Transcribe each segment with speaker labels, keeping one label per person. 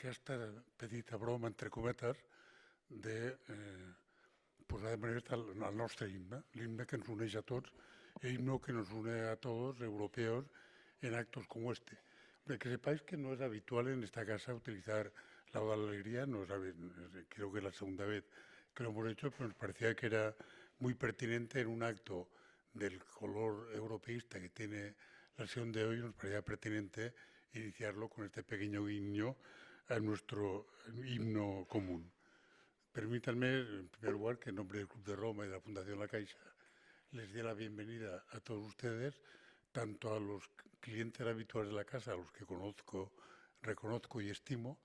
Speaker 1: aquesta petita broma, entre cometes, de posar de manifest el nostre himne que ens uneix a tots, el himno que nos une a todos, europeos, en actos como este. Que sepáis que no es habitual en esta casa utilizar la Oda a la Alegría, no es, creo que es la segunda vez que lo hemos hecho, pero nos parecía que era muy pertinente en un acto del color europeísta que tiene la sesión de hoy, nos parecía pertinente iniciarlo con este pequeño guiño a nuestro himno común. Permítanme, en primer lugar, que en nombre del Club de Roma y de la Fundación La Caixa les dé la bienvenida a todos ustedes, tanto a los clientes habituales de la casa, a los que conozco, reconozco y estimo,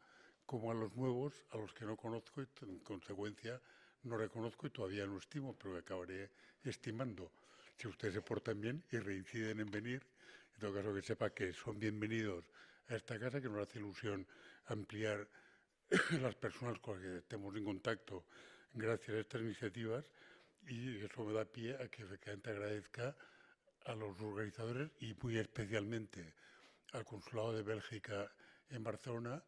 Speaker 1: como a los nuevos, a los que no conozco y, en consecuencia, no reconozco y todavía no estimo, pero acabaré estimando. Si ustedes se portan bien y reinciden en venir, en todo caso que sepa que son bienvenidos a esta casa, que nos hace ilusión ampliar las personas con las que estemos en contacto gracias a estas iniciativas, y eso me da pie a que efectivamente agradezca a los organizadores y muy especialmente al Consulado de Bélgica en Barcelona.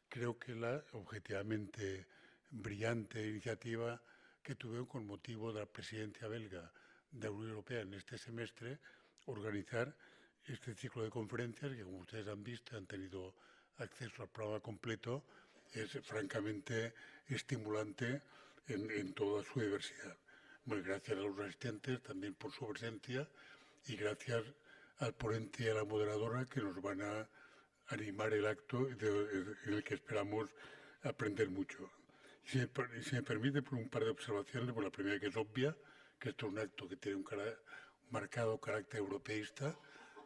Speaker 1: Creo que la objetivamente brillante iniciativa que tuvieron con motivo de la presidencia belga de la Unión Europea en este semestre, organizar este ciclo de conferencias que, como ustedes han visto, han tenido acceso al programa completo, es francamente estimulante en toda su diversidad. Bueno, gracias a los asistentes también por su presencia y gracias al ponente y a la moderadora que nos van a animar el acto en el que esperamos aprender mucho. Si me permite, por un par de observaciones, por la primera, que es obvia, que esto es un acto que tiene un marcado carácter europeísta.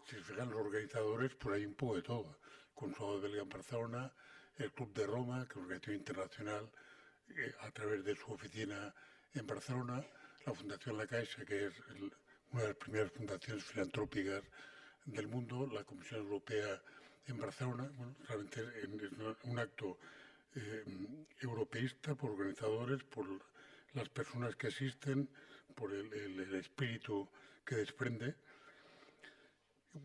Speaker 1: Si se fijan los organizadores, pues hay un poco de todo. El Consulado belga en Barcelona, el Club de Roma, que es una organización internacional a través de su oficina en Barcelona, la Fundación La Caixa, que es una de las primeras fundaciones filantrópicas del mundo, la Comisión Europea en Barcelona. Bueno, realmente es un acto europeísta por organizadores, por las personas que asisten, por el espíritu que desprende.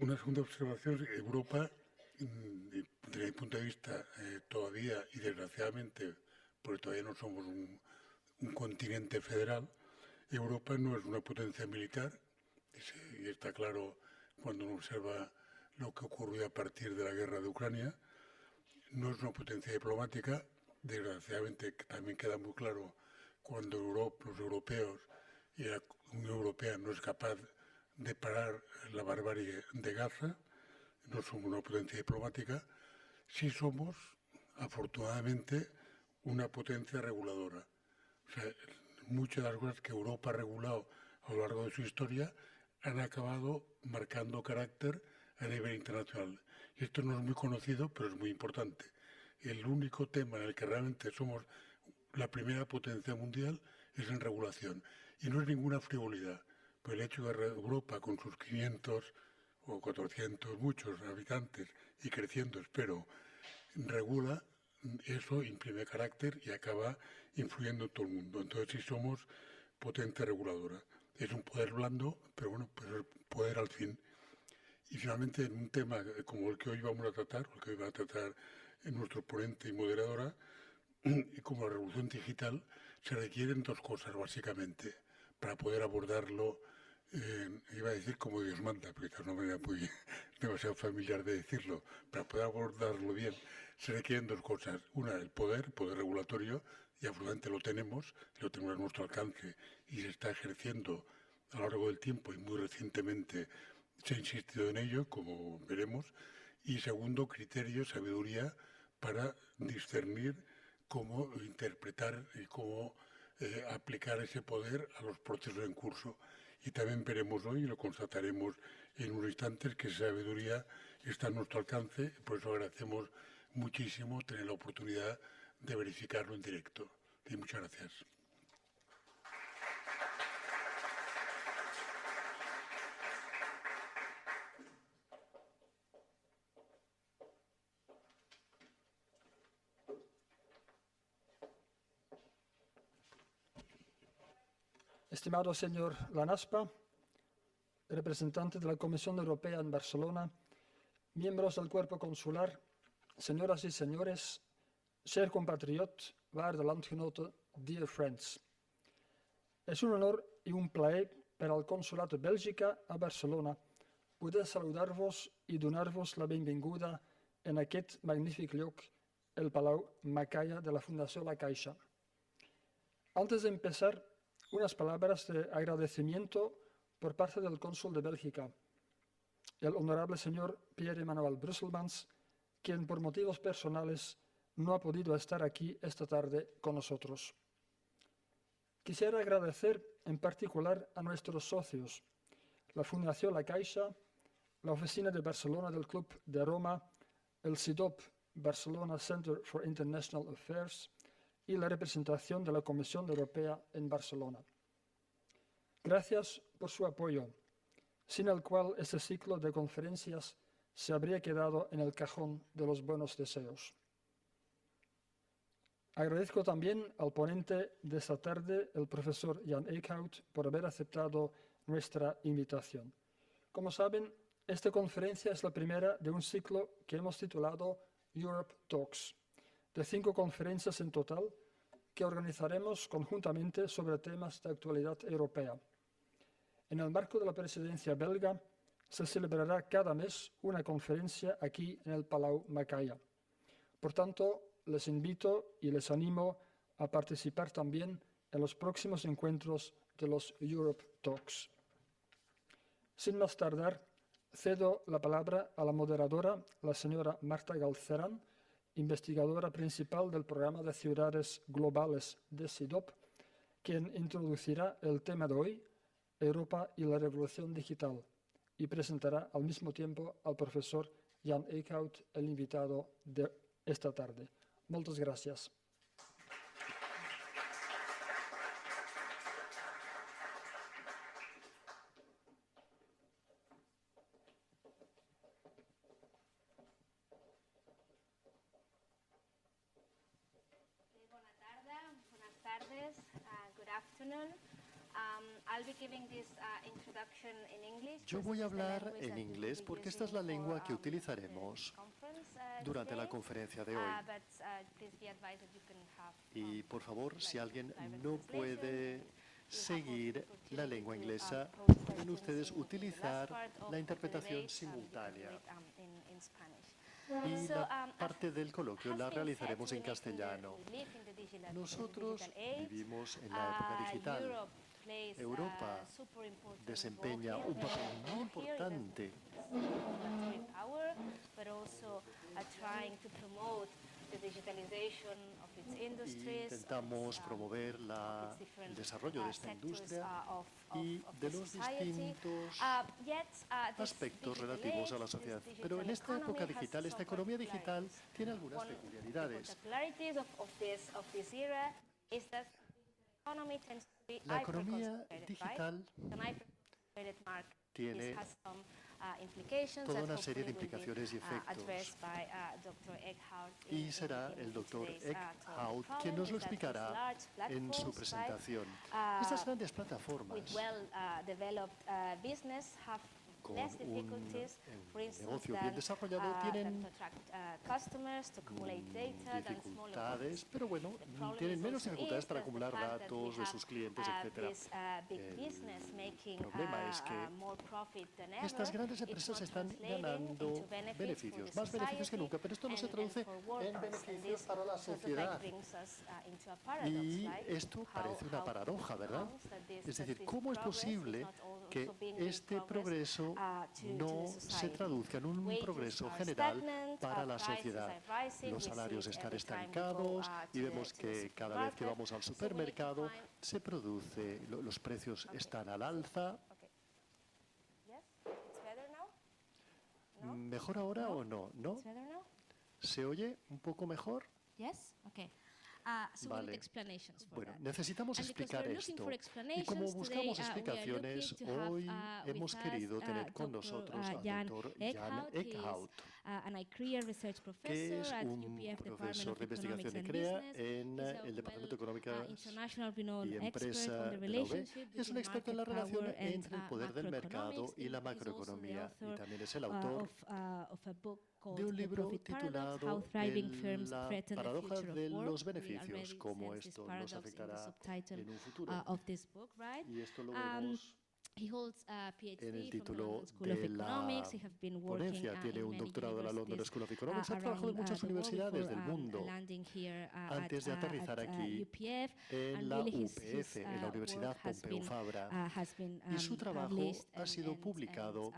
Speaker 1: Una segunda observación: Europa, desde mi punto de vista, todavía y desgraciadamente, porque todavía no somos un continente federal, Europa no es una potencia militar, y está claro cuando uno observa lo que ocurrió a partir de la guerra de Ucrania. No es una potencia diplomática, desgraciadamente también queda muy claro cuando los europeos y la Unión Europea no es capaz de parar la barbarie de Gaza. No somos una potencia diplomática. Sí somos, afortunadamente, una potencia reguladora. O sea, muchas de las cosas que Europa ha regulado a lo largo de su historia han acabado marcando carácter a nivel internacional. Y esto no es muy conocido, pero es muy importante. El único tema en el que realmente somos la primera potencia mundial es en regulación. Y no es ninguna frivolidad. Pues el hecho de que Europa, con sus 500 o 400, muchos habitantes, y creciendo, espero, regula, eso imprime carácter y acaba influyendo en todo el mundo. Entonces sí somos potencia reguladora. Es un poder blando, pero bueno, pues es poder al fin. Y finalmente, en un tema como el que hoy vamos a tratar, o el que hoy va a tratar nuestro ponente y moderadora, y como la revolución digital, se requieren dos cosas básicamente para poder abordarlo. Iba a decir como Dios manda, porque esta es una manera muy demasiado familiar de decirlo. Para poder abordarlo bien, se requieren dos cosas. Una, el poder regulatorio, y absolutamente lo tenemos a nuestro alcance y se está ejerciendo a lo largo del tiempo y muy recientemente se ha insistido en ello, como veremos. Y segundo, criterio, sabiduría para discernir cómo interpretar y cómo aplicar ese poder a los procesos en curso. Y también veremos hoy, y lo constataremos en unos instantes, que esa sabiduría está a nuestro alcance. Por eso agradecemos muchísimo tener la oportunidad de verificarlo en directo. Y muchas gracias.
Speaker 2: Estimado señor Lanaspa, representante de la Comisión Europea en Barcelona, miembros del cuerpo consular, señoras y señores, cher compatriot, waarde landgenoten, dear friends. És un honor i un plaer per al Consolat de Bèlgica a Barcelona poder saludar-vos i donar-vos la benvinguda en aquest magnífic lloc, el Palau Macaya de la Fundación La Caixa. Antes de empezar, unas palabras de agradecimiento por parte del cónsul de Bélgica, el honorable señor Pierre-Emmanuel Brusselmans, quien por motivos personales no ha podido estar aquí esta tarde con nosotros. Quisiera agradecer en particular a nuestros socios, la Fundación La Caixa, la Oficina de Barcelona del Club de Roma, el CIDOP Barcelona Center for International Affairs y la representación de la Comisión Europea en Barcelona. Gracias por su apoyo, sin el cual este ciclo de conferencias se habría quedado en el cajón de los buenos deseos. Agradezco también al ponente de esta tarde, el profesor Jan Eickhout, por haber aceptado nuestra invitación. Como saben, esta conferencia es la primera de un ciclo que hemos titulado Europe Talks, de 5 conferencias en total que organizaremos conjuntamente sobre temas de actualidad europea. En el marco de la presidencia belga, se celebrará cada mes una conferencia aquí en el Palau Macaya. Por tanto, les invito y les animo a participar también en los próximos encuentros de los Europe Talks. Sin más tardar, cedo la palabra a la moderadora, la señora Marta Galcerán, investigadora principal del programa de ciudades globales de CIDOP, quien introducirá el tema de hoy, Europa y la revolución digital, y presentará al mismo tiempo al profesor Jan Eickhout, el invitado de esta tarde. Muchas gracias.
Speaker 3: Buenas tardes. Good afternoon. I'll be giving this introduction in English.
Speaker 4: Yo voy a hablar en inglés porque esta es la lengua que utilizaremos durante la conferencia de hoy. Y por favor, si alguien no puede seguir la lengua inglesa, pueden ustedes utilizar la interpretación simultánea. Y la parte del coloquio la realizaremos en castellano. Nosotros vivimos en la época digital. Europa desempeña un papel muy importante. Intentamos promover el desarrollo de esta industria y de los distintos aspectos relativos a la sociedad. Pero en esta época digital, esta economía digital tiene algunas peculiaridades. La economía digital tiene toda una serie de implicaciones y efectos. Y será el doctor Eickhout quien nos lo explicará en su presentación. Estas grandes plataformas con un negocio bien desarrollado tienen dificultades, pero bueno, tienen menos dificultades para acumular datos de sus clientes, etc. El problema es que estas grandes empresas están ganando beneficios, más beneficios que nunca, pero esto no se traduce en beneficios para la sociedad. Y esto parece una paradoja, ¿verdad? Es decir, ¿cómo es posible que este progreso no se traduzca en un progreso general para la sociedad? Los salarios están estancados y vemos que cada vez que vamos al supermercado se produce, los precios están al alza. ¿Mejor ahora o no? ¿No? ¿Se oye un poco mejor? Vale. Bueno, necesitamos explicar esto. Y como buscamos explicaciones, hoy hemos querido tener con nosotros al doctor Jan Eickhout. que es un profesor de investigación y CREA en el Departamento de Economía y Empresa de la UB. Es un experto en la relación entre el poder del mercado y la macroeconomía, y también es el autor de un libro titulado La paradoja de los beneficios, cómo esto nos afectará en un futuro. Y esto lo vemos en el título de la ponencia. Tiene un doctorado de la London School of Economics. Ha trabajado en muchas universidades del mundo antes de aterrizar aquí en la UPF, en la Universidad Pompeu Fabra. Y su trabajo ha sido publicado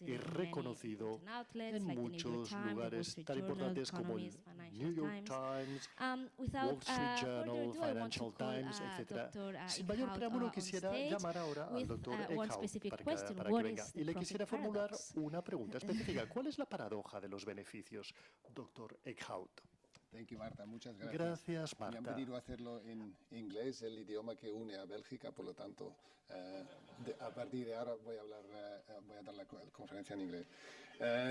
Speaker 4: y reconocido en muchos lugares tan importantes como el New York Times, Wall Street Journal, Financial Times, etc. Sin mayor preámbulo, quisiera llamar ahora al doctor Eckhout para que venga. Y le quisiera formular una pregunta específica. ¿Cuál es la paradoja de los beneficios, doctor Eckhout?
Speaker 5: Thank you, Marta. Muchas gracias.
Speaker 4: Gracias,
Speaker 5: Me han
Speaker 4: Marta.
Speaker 5: pedido hacerlo en inglés, el idioma que une a Bélgica, por lo tanto, a partir de ahora voy a dar la conferencia en inglés.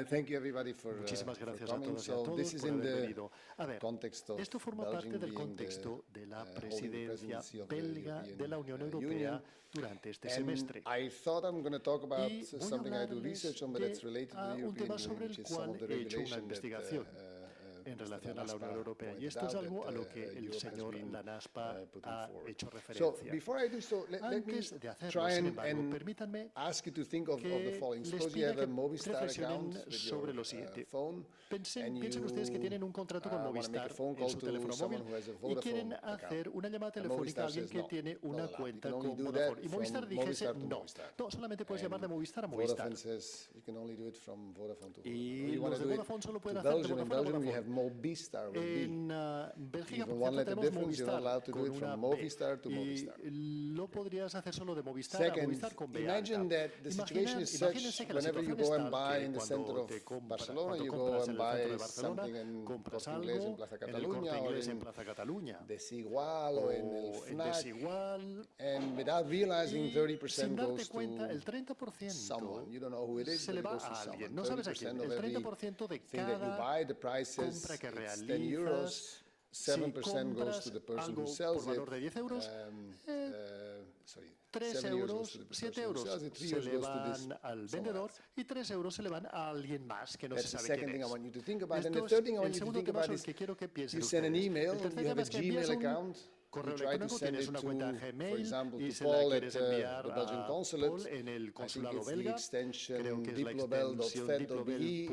Speaker 5: Thank you everybody for
Speaker 4: Muchísimas gracias a
Speaker 5: coming.
Speaker 4: todos y a
Speaker 5: So
Speaker 4: todos
Speaker 5: this is
Speaker 4: por
Speaker 5: in
Speaker 4: haber
Speaker 5: the
Speaker 4: venido. A ver,
Speaker 5: context of
Speaker 4: esto forma
Speaker 5: Belgium
Speaker 4: parte del
Speaker 5: being
Speaker 4: contexto
Speaker 5: the,
Speaker 4: de la
Speaker 5: holding
Speaker 4: presidencia
Speaker 5: presidency of the
Speaker 4: belga
Speaker 5: European
Speaker 4: de la Unión Europea
Speaker 5: Union.
Speaker 4: durante este
Speaker 5: And
Speaker 4: semestre.
Speaker 5: I thought I'm going to talk about
Speaker 4: Y voy a
Speaker 5: something I do
Speaker 4: hablarles
Speaker 5: research on, but it's related to the
Speaker 4: un
Speaker 5: European
Speaker 4: tema
Speaker 5: Union,
Speaker 4: sobre
Speaker 5: which
Speaker 4: el
Speaker 5: is some
Speaker 4: cual
Speaker 5: of the
Speaker 4: he hecho una
Speaker 5: regulation
Speaker 4: investigación en relación a la Unión Europea. Y esto es algo a lo que el señor Lanaspa ha hecho referencia.
Speaker 5: Before I do so, let me
Speaker 4: Antes de hacerlo,
Speaker 5: try
Speaker 4: sin embargo,
Speaker 5: and
Speaker 4: permítanme
Speaker 5: ask you to think of the
Speaker 4: que
Speaker 5: following.
Speaker 4: les
Speaker 5: Suppose you
Speaker 4: pida
Speaker 5: have a
Speaker 4: que
Speaker 5: Movistar
Speaker 4: reflexionen
Speaker 5: account with
Speaker 4: sobre lo
Speaker 5: your
Speaker 4: siguiente.
Speaker 5: phone, and
Speaker 4: Piensen ustedes que tienen un contrato con
Speaker 5: wanna make a
Speaker 4: Movistar
Speaker 5: phone
Speaker 4: en
Speaker 5: call
Speaker 4: su
Speaker 5: to
Speaker 4: teléfono
Speaker 5: someone
Speaker 4: móvil
Speaker 5: who has a
Speaker 4: y
Speaker 5: Vodafone
Speaker 4: quieren
Speaker 5: account.
Speaker 4: hacer una llamada
Speaker 5: And
Speaker 4: telefónica a
Speaker 5: Movistar
Speaker 4: alguien
Speaker 5: says
Speaker 4: que
Speaker 5: no,
Speaker 4: tiene una
Speaker 5: not allowed.
Speaker 4: cuenta
Speaker 5: You can only
Speaker 4: con
Speaker 5: do that
Speaker 4: Vodafone. Y Movistar
Speaker 5: from
Speaker 4: dijese
Speaker 5: Movistar to
Speaker 4: no.
Speaker 5: Movistar.
Speaker 4: No, solamente puedes llamar de Movistar a
Speaker 5: And
Speaker 4: Movistar.
Speaker 5: Vodafone says you can only do it from Vodafone to Vodafone.
Speaker 4: Y
Speaker 5: You wanna
Speaker 4: los de
Speaker 5: do it
Speaker 4: Vodafone solo
Speaker 5: to
Speaker 4: pueden hacer de
Speaker 5: Belgium. In
Speaker 4: Vodafone a
Speaker 5: Belgium we
Speaker 4: Vodafone.
Speaker 5: have Movistar with B.
Speaker 4: En Bélgica,
Speaker 5: Even
Speaker 4: por
Speaker 5: one
Speaker 4: cierto,
Speaker 5: letter
Speaker 4: tenemos
Speaker 5: difference, you're not
Speaker 4: Movistar
Speaker 5: allowed to do
Speaker 4: con
Speaker 5: it from
Speaker 4: una
Speaker 5: Movistar to
Speaker 4: B.
Speaker 5: Movistar.
Speaker 4: Y lo podrías hacer solo de Movistar a
Speaker 5: Second,
Speaker 4: Movistar con B
Speaker 5: imagine
Speaker 4: alta.
Speaker 5: that the situation is
Speaker 4: Imagínense
Speaker 5: such
Speaker 4: que la
Speaker 5: whenever you
Speaker 4: situación
Speaker 5: go
Speaker 4: es
Speaker 5: and
Speaker 4: tal
Speaker 5: buy
Speaker 4: que
Speaker 5: in the center
Speaker 4: cuando
Speaker 5: of Barcelona, you go
Speaker 4: compras en
Speaker 5: and
Speaker 4: el centro de
Speaker 5: buy
Speaker 4: Barcelona,
Speaker 5: something in
Speaker 4: compras
Speaker 5: Corte Inglés en
Speaker 4: algo
Speaker 5: Plaza
Speaker 4: en el
Speaker 5: Cataluña
Speaker 4: Corte
Speaker 5: or
Speaker 4: Inglés en
Speaker 5: in
Speaker 4: Plaza Cataluña
Speaker 5: Desigual o en el
Speaker 4: o en
Speaker 5: FNAC,
Speaker 4: Desigual,
Speaker 5: and without realizing
Speaker 4: y
Speaker 5: 30%
Speaker 4: sin darte
Speaker 5: goes
Speaker 4: cuenta, el
Speaker 5: to
Speaker 4: 30%
Speaker 5: someone. You don't know who it is,
Speaker 4: se
Speaker 5: but
Speaker 4: le
Speaker 5: it
Speaker 4: va
Speaker 5: goes to
Speaker 4: a alguien.
Speaker 5: someone.
Speaker 4: No sabes a quién.
Speaker 5: 30% of
Speaker 4: El
Speaker 5: every
Speaker 4: 30% de
Speaker 5: thing that you
Speaker 4: cada
Speaker 5: buy, the price is
Speaker 4: compra que
Speaker 5: it's 10
Speaker 4: realizas,
Speaker 5: euros,
Speaker 4: si
Speaker 5: 7% goes
Speaker 4: compras
Speaker 5: to the person
Speaker 4: algo
Speaker 5: who
Speaker 4: por
Speaker 5: sells it.
Speaker 4: valor de 10 euros, 3
Speaker 5: 7
Speaker 4: euros,
Speaker 5: goes to the
Speaker 4: 7
Speaker 5: person who
Speaker 4: euros
Speaker 5: sells it, 3
Speaker 4: se
Speaker 5: euros
Speaker 4: le
Speaker 5: goes to this
Speaker 4: van al
Speaker 5: someone
Speaker 4: vendedor
Speaker 5: else.
Speaker 4: y 3 euros se le van a alguien más que no se
Speaker 5: That's the
Speaker 4: sabe
Speaker 5: second
Speaker 4: quién
Speaker 5: thing I
Speaker 4: es.
Speaker 5: want you to think about. And
Speaker 4: Esto
Speaker 5: the
Speaker 4: es
Speaker 5: third thing I want
Speaker 4: el
Speaker 5: you to
Speaker 4: segundo
Speaker 5: think
Speaker 4: tema
Speaker 5: about
Speaker 4: sobre el
Speaker 5: is
Speaker 4: que quiero que piensen
Speaker 5: you send an
Speaker 4: ustedes.
Speaker 5: email,
Speaker 4: El tercer
Speaker 5: you have
Speaker 4: tema
Speaker 5: a
Speaker 4: es que envías
Speaker 5: Gmail
Speaker 4: un
Speaker 5: account,
Speaker 4: correo
Speaker 5: you try to
Speaker 4: electrónico,
Speaker 5: send
Speaker 4: tienes
Speaker 5: it
Speaker 4: una
Speaker 5: to,
Speaker 4: cuenta
Speaker 5: for
Speaker 4: Gmail
Speaker 5: example,
Speaker 4: y
Speaker 5: to
Speaker 4: se la
Speaker 5: Paul
Speaker 4: quieres
Speaker 5: at
Speaker 4: enviar
Speaker 5: the Belgian
Speaker 4: a
Speaker 5: consulate.
Speaker 4: Paul en el
Speaker 5: I think
Speaker 4: consulado
Speaker 5: it's the
Speaker 4: belga.
Speaker 5: extension
Speaker 4: Creo que es la extensión
Speaker 5: diplobel.fed.be.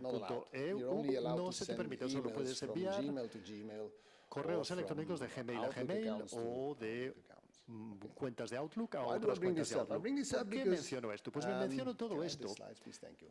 Speaker 5: Not allowed.
Speaker 4: diplobel.fed.eu.
Speaker 5: You're only allowed
Speaker 4: No
Speaker 5: to
Speaker 4: se te
Speaker 5: send
Speaker 4: permite, solo
Speaker 5: emails
Speaker 4: puedes
Speaker 5: from
Speaker 4: enviar
Speaker 5: Gmail to Gmail,
Speaker 4: correos
Speaker 5: or
Speaker 4: electrónicos de
Speaker 5: from
Speaker 4: Gmail a
Speaker 5: Outlook
Speaker 4: Gmail
Speaker 5: accounts to
Speaker 4: o de
Speaker 5: Outlook accounts.
Speaker 4: cuentas de Outlook a
Speaker 5: Why do I
Speaker 4: otras
Speaker 5: bring
Speaker 4: cuentas
Speaker 5: this
Speaker 4: de
Speaker 5: up? I
Speaker 4: Outlook.
Speaker 5: bring this
Speaker 4: ¿Por
Speaker 5: up
Speaker 4: qué
Speaker 5: because
Speaker 4: menciono esto? Pues menciono todo
Speaker 5: can I have
Speaker 4: esto.
Speaker 5: the slides, please? Thank you.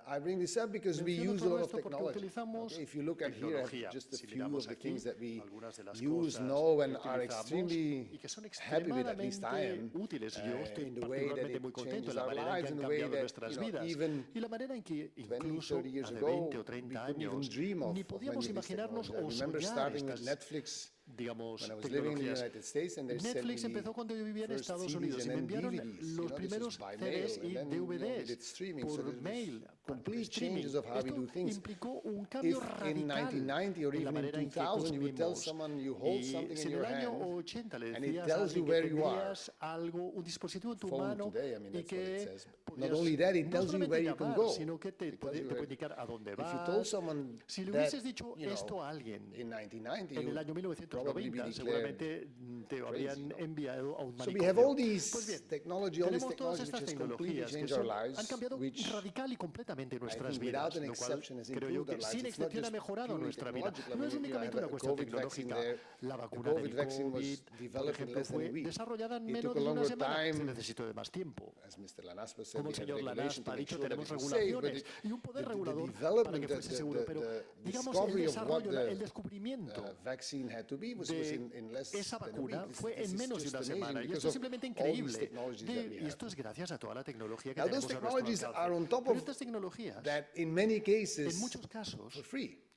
Speaker 5: I bring this up because we
Speaker 4: Menciono
Speaker 5: use a
Speaker 4: todo
Speaker 5: lot of
Speaker 4: esto porque
Speaker 5: technology.
Speaker 4: utilizamos
Speaker 5: Okay, if you look at here, I
Speaker 4: tecnología.
Speaker 5: have just a
Speaker 4: Si
Speaker 5: few of
Speaker 4: miramos
Speaker 5: the
Speaker 4: aquí
Speaker 5: things that we
Speaker 4: algunas de las
Speaker 5: use,
Speaker 4: cosas
Speaker 5: know,
Speaker 4: que
Speaker 5: and are
Speaker 4: utilizamos
Speaker 5: extremely
Speaker 4: y que son
Speaker 5: happy with. At least I am.
Speaker 4: extremadamente útiles. Yo estoy
Speaker 5: In the way that
Speaker 4: particularmente
Speaker 5: it
Speaker 4: muy contento en
Speaker 5: changes
Speaker 4: la
Speaker 5: our
Speaker 4: manera en
Speaker 5: lives,
Speaker 4: que
Speaker 5: in
Speaker 4: han
Speaker 5: the way
Speaker 4: cambiado
Speaker 5: that,
Speaker 4: nuestras vidas
Speaker 5: even
Speaker 4: y la manera en que
Speaker 5: 20,
Speaker 4: incluso
Speaker 5: 30 years
Speaker 4: hace
Speaker 5: ago,
Speaker 4: 20 o
Speaker 5: we
Speaker 4: 30
Speaker 5: couldn't even
Speaker 4: años
Speaker 5: dream of
Speaker 4: ni
Speaker 5: many
Speaker 4: podíamos
Speaker 5: of these
Speaker 4: imaginarnos
Speaker 5: technologies.
Speaker 4: o
Speaker 5: I remember
Speaker 4: soñar
Speaker 5: starting with
Speaker 4: estas,
Speaker 5: Netflix
Speaker 4: digamos,
Speaker 5: when I was living in the
Speaker 4: tecnologías.
Speaker 5: United States, and they sent
Speaker 4: Netflix
Speaker 5: me
Speaker 4: empezó cuando yo vivía en
Speaker 5: first
Speaker 4: Estados
Speaker 5: CDs
Speaker 4: Unidos y
Speaker 5: and
Speaker 4: me
Speaker 5: then
Speaker 4: enviaron
Speaker 5: DVDs.
Speaker 4: los
Speaker 5: This was
Speaker 4: primeros
Speaker 5: by
Speaker 4: CDs
Speaker 5: mail,
Speaker 4: y
Speaker 5: and then, we
Speaker 4: DVDs
Speaker 5: did streaming, so
Speaker 4: por
Speaker 5: there was
Speaker 4: mail, por
Speaker 5: complete
Speaker 4: streaming.
Speaker 5: changes of how we do
Speaker 4: Esto
Speaker 5: things.
Speaker 4: implicó un cambio
Speaker 5: If
Speaker 4: radical
Speaker 5: in 1990 or
Speaker 4: en la
Speaker 5: even in
Speaker 4: manera en que
Speaker 5: 2000 you would tell
Speaker 4: consumimos.
Speaker 5: someone you hold something
Speaker 4: Y si
Speaker 5: in
Speaker 4: en
Speaker 5: your
Speaker 4: el año
Speaker 5: hand
Speaker 4: 80 le
Speaker 5: and it
Speaker 4: decías a
Speaker 5: tells you
Speaker 4: alguien que
Speaker 5: where you are,
Speaker 4: tendrías algo, un dispositivo en tu
Speaker 5: phone
Speaker 4: mano
Speaker 5: today, I mean,
Speaker 4: y
Speaker 5: that's what it
Speaker 4: que
Speaker 5: says.
Speaker 4: podías
Speaker 5: Not only that, it
Speaker 4: no
Speaker 5: tells you
Speaker 4: solamente
Speaker 5: where you can
Speaker 4: llamar,
Speaker 5: go.
Speaker 4: sino que te
Speaker 5: It tells you
Speaker 4: puede
Speaker 5: where-
Speaker 4: indicar a dónde
Speaker 5: If you told
Speaker 4: vas.
Speaker 5: someone
Speaker 4: Si le
Speaker 5: that,
Speaker 4: hubieses dicho
Speaker 5: you know,
Speaker 4: esto a alguien
Speaker 5: in 1990,
Speaker 4: en el
Speaker 5: you
Speaker 4: año
Speaker 5: would probably be
Speaker 4: 1990,
Speaker 5: declared
Speaker 4: seguramente te habrían
Speaker 5: crazy, no?
Speaker 4: enviado a un
Speaker 5: So we have
Speaker 4: manicomio.
Speaker 5: all these
Speaker 4: Pues bien,
Speaker 5: technology, all this
Speaker 4: tenemos todas
Speaker 5: technology
Speaker 4: estas
Speaker 5: which has completely
Speaker 4: tecnologías que
Speaker 5: changed our
Speaker 4: han
Speaker 5: lives,
Speaker 4: cambiado
Speaker 5: which
Speaker 4: radical y completamente
Speaker 5: I
Speaker 4: nuestras
Speaker 5: think
Speaker 4: vidas,
Speaker 5: without an
Speaker 4: lo cual
Speaker 5: exception has
Speaker 4: creo yo
Speaker 5: improved
Speaker 4: que
Speaker 5: our lives.
Speaker 4: sin
Speaker 5: It's not
Speaker 4: excepción ha
Speaker 5: just
Speaker 4: mejorado
Speaker 5: purely
Speaker 4: nuestra vida.
Speaker 5: technological.
Speaker 4: No
Speaker 5: I
Speaker 4: es
Speaker 5: mean,
Speaker 4: únicamente
Speaker 5: you
Speaker 4: una
Speaker 5: had a
Speaker 4: cuestión
Speaker 5: COVID vaccine
Speaker 4: tecnológica.
Speaker 5: there.
Speaker 4: La
Speaker 5: The
Speaker 4: vacuna del
Speaker 5: COVID vaccine was
Speaker 4: COVID, por
Speaker 5: developed in
Speaker 4: ejemplo,
Speaker 5: less than a
Speaker 4: fue
Speaker 5: week.
Speaker 4: desarrollada en
Speaker 5: It
Speaker 4: menos
Speaker 5: took a
Speaker 4: de una
Speaker 5: longer
Speaker 4: semana. Se
Speaker 5: time.
Speaker 4: necesitó de más tiempo.
Speaker 5: As Mr. Lanaspa said,
Speaker 4: Como el
Speaker 5: we had
Speaker 4: señor
Speaker 5: regulation
Speaker 4: Lanaspa
Speaker 5: to
Speaker 4: ha
Speaker 5: make
Speaker 4: dicho,
Speaker 5: sure that
Speaker 4: tenemos
Speaker 5: it was safe, but
Speaker 4: regulaciones
Speaker 5: it-
Speaker 4: y un poder
Speaker 5: the
Speaker 4: regulador para
Speaker 5: development,
Speaker 4: que fuese seguro, pero digamos el
Speaker 5: discovery of what
Speaker 4: desarrollo, el
Speaker 5: the
Speaker 4: descubrimiento
Speaker 5: vaccine had to be was
Speaker 4: de
Speaker 5: in less
Speaker 4: esa
Speaker 5: than a
Speaker 4: vacuna
Speaker 5: week.
Speaker 4: fue
Speaker 5: This
Speaker 4: en
Speaker 5: is
Speaker 4: menos de
Speaker 5: just
Speaker 4: una
Speaker 5: amazing
Speaker 4: semana y
Speaker 5: because
Speaker 4: esto es
Speaker 5: of
Speaker 4: simplemente
Speaker 5: all these
Speaker 4: increíble.
Speaker 5: technologies that we
Speaker 4: Y
Speaker 5: have.
Speaker 4: esto es gracias a toda la tecnología que
Speaker 5: Now, those
Speaker 4: tenemos a nuestro
Speaker 5: technologies
Speaker 4: alcance.
Speaker 5: are on top
Speaker 4: Pero
Speaker 5: of
Speaker 4: estas tecnologías,
Speaker 5: that in many
Speaker 4: en
Speaker 5: cases
Speaker 4: muchos casos,
Speaker 5: for free.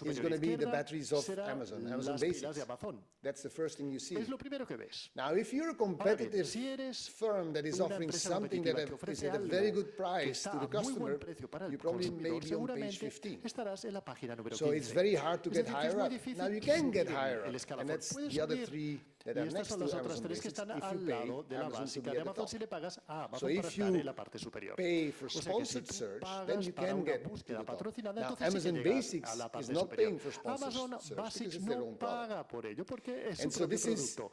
Speaker 4: parte
Speaker 5: is
Speaker 4: superior
Speaker 5: going to be the
Speaker 4: izquierda
Speaker 5: batteries of
Speaker 4: será
Speaker 5: Amazon
Speaker 4: las
Speaker 5: Basics.
Speaker 4: pilas de Amazon.
Speaker 5: That's the first thing you see.
Speaker 4: Es lo primero que ves.
Speaker 5: Now, if you're a
Speaker 4: Ahora bien,
Speaker 5: competitive
Speaker 4: si eres
Speaker 5: firm that is
Speaker 4: una
Speaker 5: offering
Speaker 4: empresa
Speaker 5: something that
Speaker 4: competitiva que
Speaker 5: is
Speaker 4: ofrece
Speaker 5: at a
Speaker 4: algo
Speaker 5: very good
Speaker 4: que
Speaker 5: price
Speaker 4: está
Speaker 5: to the
Speaker 4: a muy
Speaker 5: customer,
Speaker 4: buen precio para el
Speaker 5: you probably may
Speaker 4: consumidor,
Speaker 5: be on page
Speaker 4: seguramente
Speaker 5: 15.
Speaker 4: estarás en la página número
Speaker 5: So it's
Speaker 4: 15.
Speaker 5: very hard to
Speaker 4: Es
Speaker 5: get
Speaker 4: decir, que es
Speaker 5: higher
Speaker 4: muy
Speaker 5: up.
Speaker 4: difícil
Speaker 5: Now, you can get
Speaker 4: subir
Speaker 5: higher
Speaker 4: el
Speaker 5: up, and
Speaker 4: escalafón.
Speaker 5: that's
Speaker 4: Puedes
Speaker 5: the other
Speaker 4: subir,
Speaker 5: three that
Speaker 4: y
Speaker 5: are
Speaker 4: estas
Speaker 5: next
Speaker 4: son
Speaker 5: to
Speaker 4: las otras
Speaker 5: Amazon
Speaker 4: tres que
Speaker 5: Basics.
Speaker 4: están
Speaker 5: If
Speaker 4: al
Speaker 5: you
Speaker 4: lado
Speaker 5: pay,
Speaker 4: de la
Speaker 5: Amazon to
Speaker 4: básica
Speaker 5: be
Speaker 4: de
Speaker 5: at the
Speaker 4: Amazon
Speaker 5: top.
Speaker 4: si le pagas a
Speaker 5: So
Speaker 4: Amazon para
Speaker 5: if
Speaker 4: estar en
Speaker 5: you
Speaker 4: la parte superior.
Speaker 5: pay for
Speaker 4: O sea que si
Speaker 5: sponsored
Speaker 4: tú
Speaker 5: search, then
Speaker 4: pagas
Speaker 5: you
Speaker 4: para
Speaker 5: can
Speaker 4: una
Speaker 5: get to
Speaker 4: búsqueda
Speaker 5: the top.
Speaker 4: patrocinada,
Speaker 5: Now,
Speaker 4: entonces sí que
Speaker 5: Amazon
Speaker 4: llegas
Speaker 5: Basics
Speaker 4: a la
Speaker 5: is
Speaker 4: parte
Speaker 5: not
Speaker 4: superior.
Speaker 5: paying for sponsored
Speaker 4: Amazon
Speaker 5: search because
Speaker 4: Basics
Speaker 5: it's their
Speaker 4: no
Speaker 5: own product.
Speaker 4: paga por ello porque es su
Speaker 5: And so
Speaker 4: propio
Speaker 5: this is
Speaker 4: producto.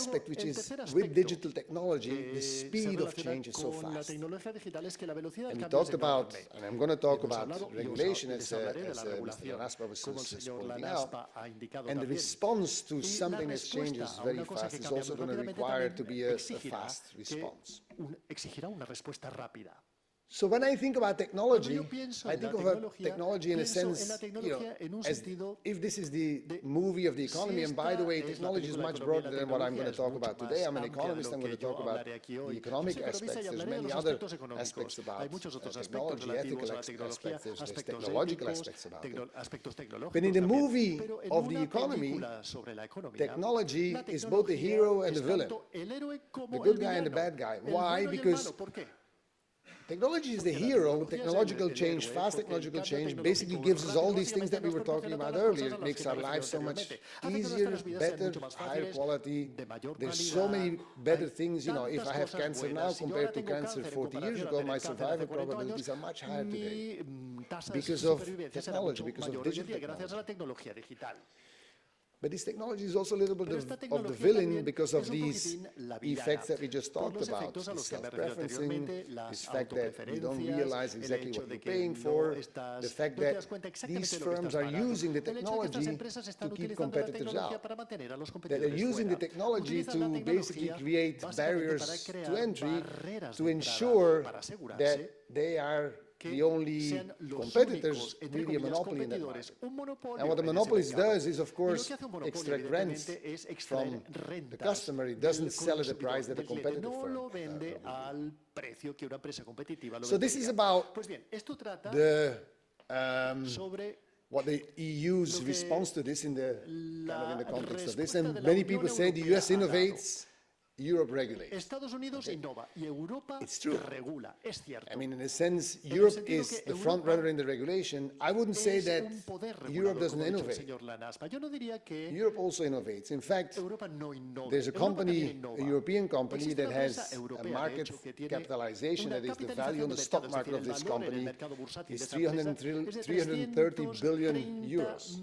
Speaker 5: aspect, which is with digital technology, the speed of change is so
Speaker 4: con la
Speaker 5: fast.
Speaker 4: tecnología digital es que la velocidad
Speaker 5: And
Speaker 4: del
Speaker 5: we
Speaker 4: cambio es
Speaker 5: talked about,
Speaker 4: enorme.
Speaker 5: and I'm going to talk
Speaker 4: Hemos
Speaker 5: about
Speaker 4: hablado,
Speaker 5: regulation,
Speaker 4: les hablaré de la
Speaker 5: Mr.
Speaker 4: regulación,
Speaker 5: Lanaspa was
Speaker 4: como el señor
Speaker 5: pointing out.
Speaker 4: Lanaspa ha indicado
Speaker 5: And the
Speaker 4: también.
Speaker 5: response to
Speaker 4: Y la
Speaker 5: something that changes
Speaker 4: respuesta a
Speaker 5: very
Speaker 4: una cosa
Speaker 5: fast
Speaker 4: que
Speaker 5: is
Speaker 4: cambia
Speaker 5: also
Speaker 4: muy
Speaker 5: going to
Speaker 4: rápidamente
Speaker 5: require to
Speaker 4: también
Speaker 5: be a
Speaker 4: exigirá
Speaker 5: fast
Speaker 4: que
Speaker 5: response.
Speaker 4: exigirá una respuesta rápida.
Speaker 5: So when I think about technology,
Speaker 4: Cuando yo pienso
Speaker 5: I
Speaker 4: en
Speaker 5: think
Speaker 4: la
Speaker 5: of a
Speaker 4: tecnología,
Speaker 5: technology in a
Speaker 4: pienso en
Speaker 5: sense,
Speaker 4: la tecnología en un
Speaker 5: as
Speaker 4: sentido
Speaker 5: if this is the movie of the economy. And by the way, technology is much broader than what I'm going to talk about today. I'm an economist. I'm going to talk about the economic aspects. There's many other aspects about technology, ethical aspects. There's technological aspects about it. But in the movie of the economy, technology is both the hero and the villain, the good guy and the bad guy. Why? Because Technology is the hero. Technological change, fast technological change, basically gives us all these things that we were talking about earlier. It makes our lives so much easier, better, higher quality. There's so many better things. You know, if I have cancer now compared to cancer 40 years ago, my survival probabilities are much higher today because of technology, because of digital technology. But this technology is also a little bit of the villain because of these effects that we just talked about. This self-preferencing, this fact that you don't realize exactly what you're paying for, the fact that these firms are using the technology to keep competitors out, that they're using the technology to basically create barriers to entry to ensure that they are the only competitors, really a monopoly in that market. And what the monopolist does is, of course, extract rents from the customer. It doesn't sell at the price that a competitive firm So this is about what the EU's response to this in the context of this. And many people say the US innovates, Europe regulates.
Speaker 4: Estados Unidos innova y Europa regula. Es cierto.
Speaker 5: I mean, in a sense, Europe is the front runner in the regulation. I wouldn't say that Europe doesn't innovate. Europe also innovates. In fact, there's a company, a European company, that has a market capitalization, that is the value on the stock market of this company, is 330 billion euros.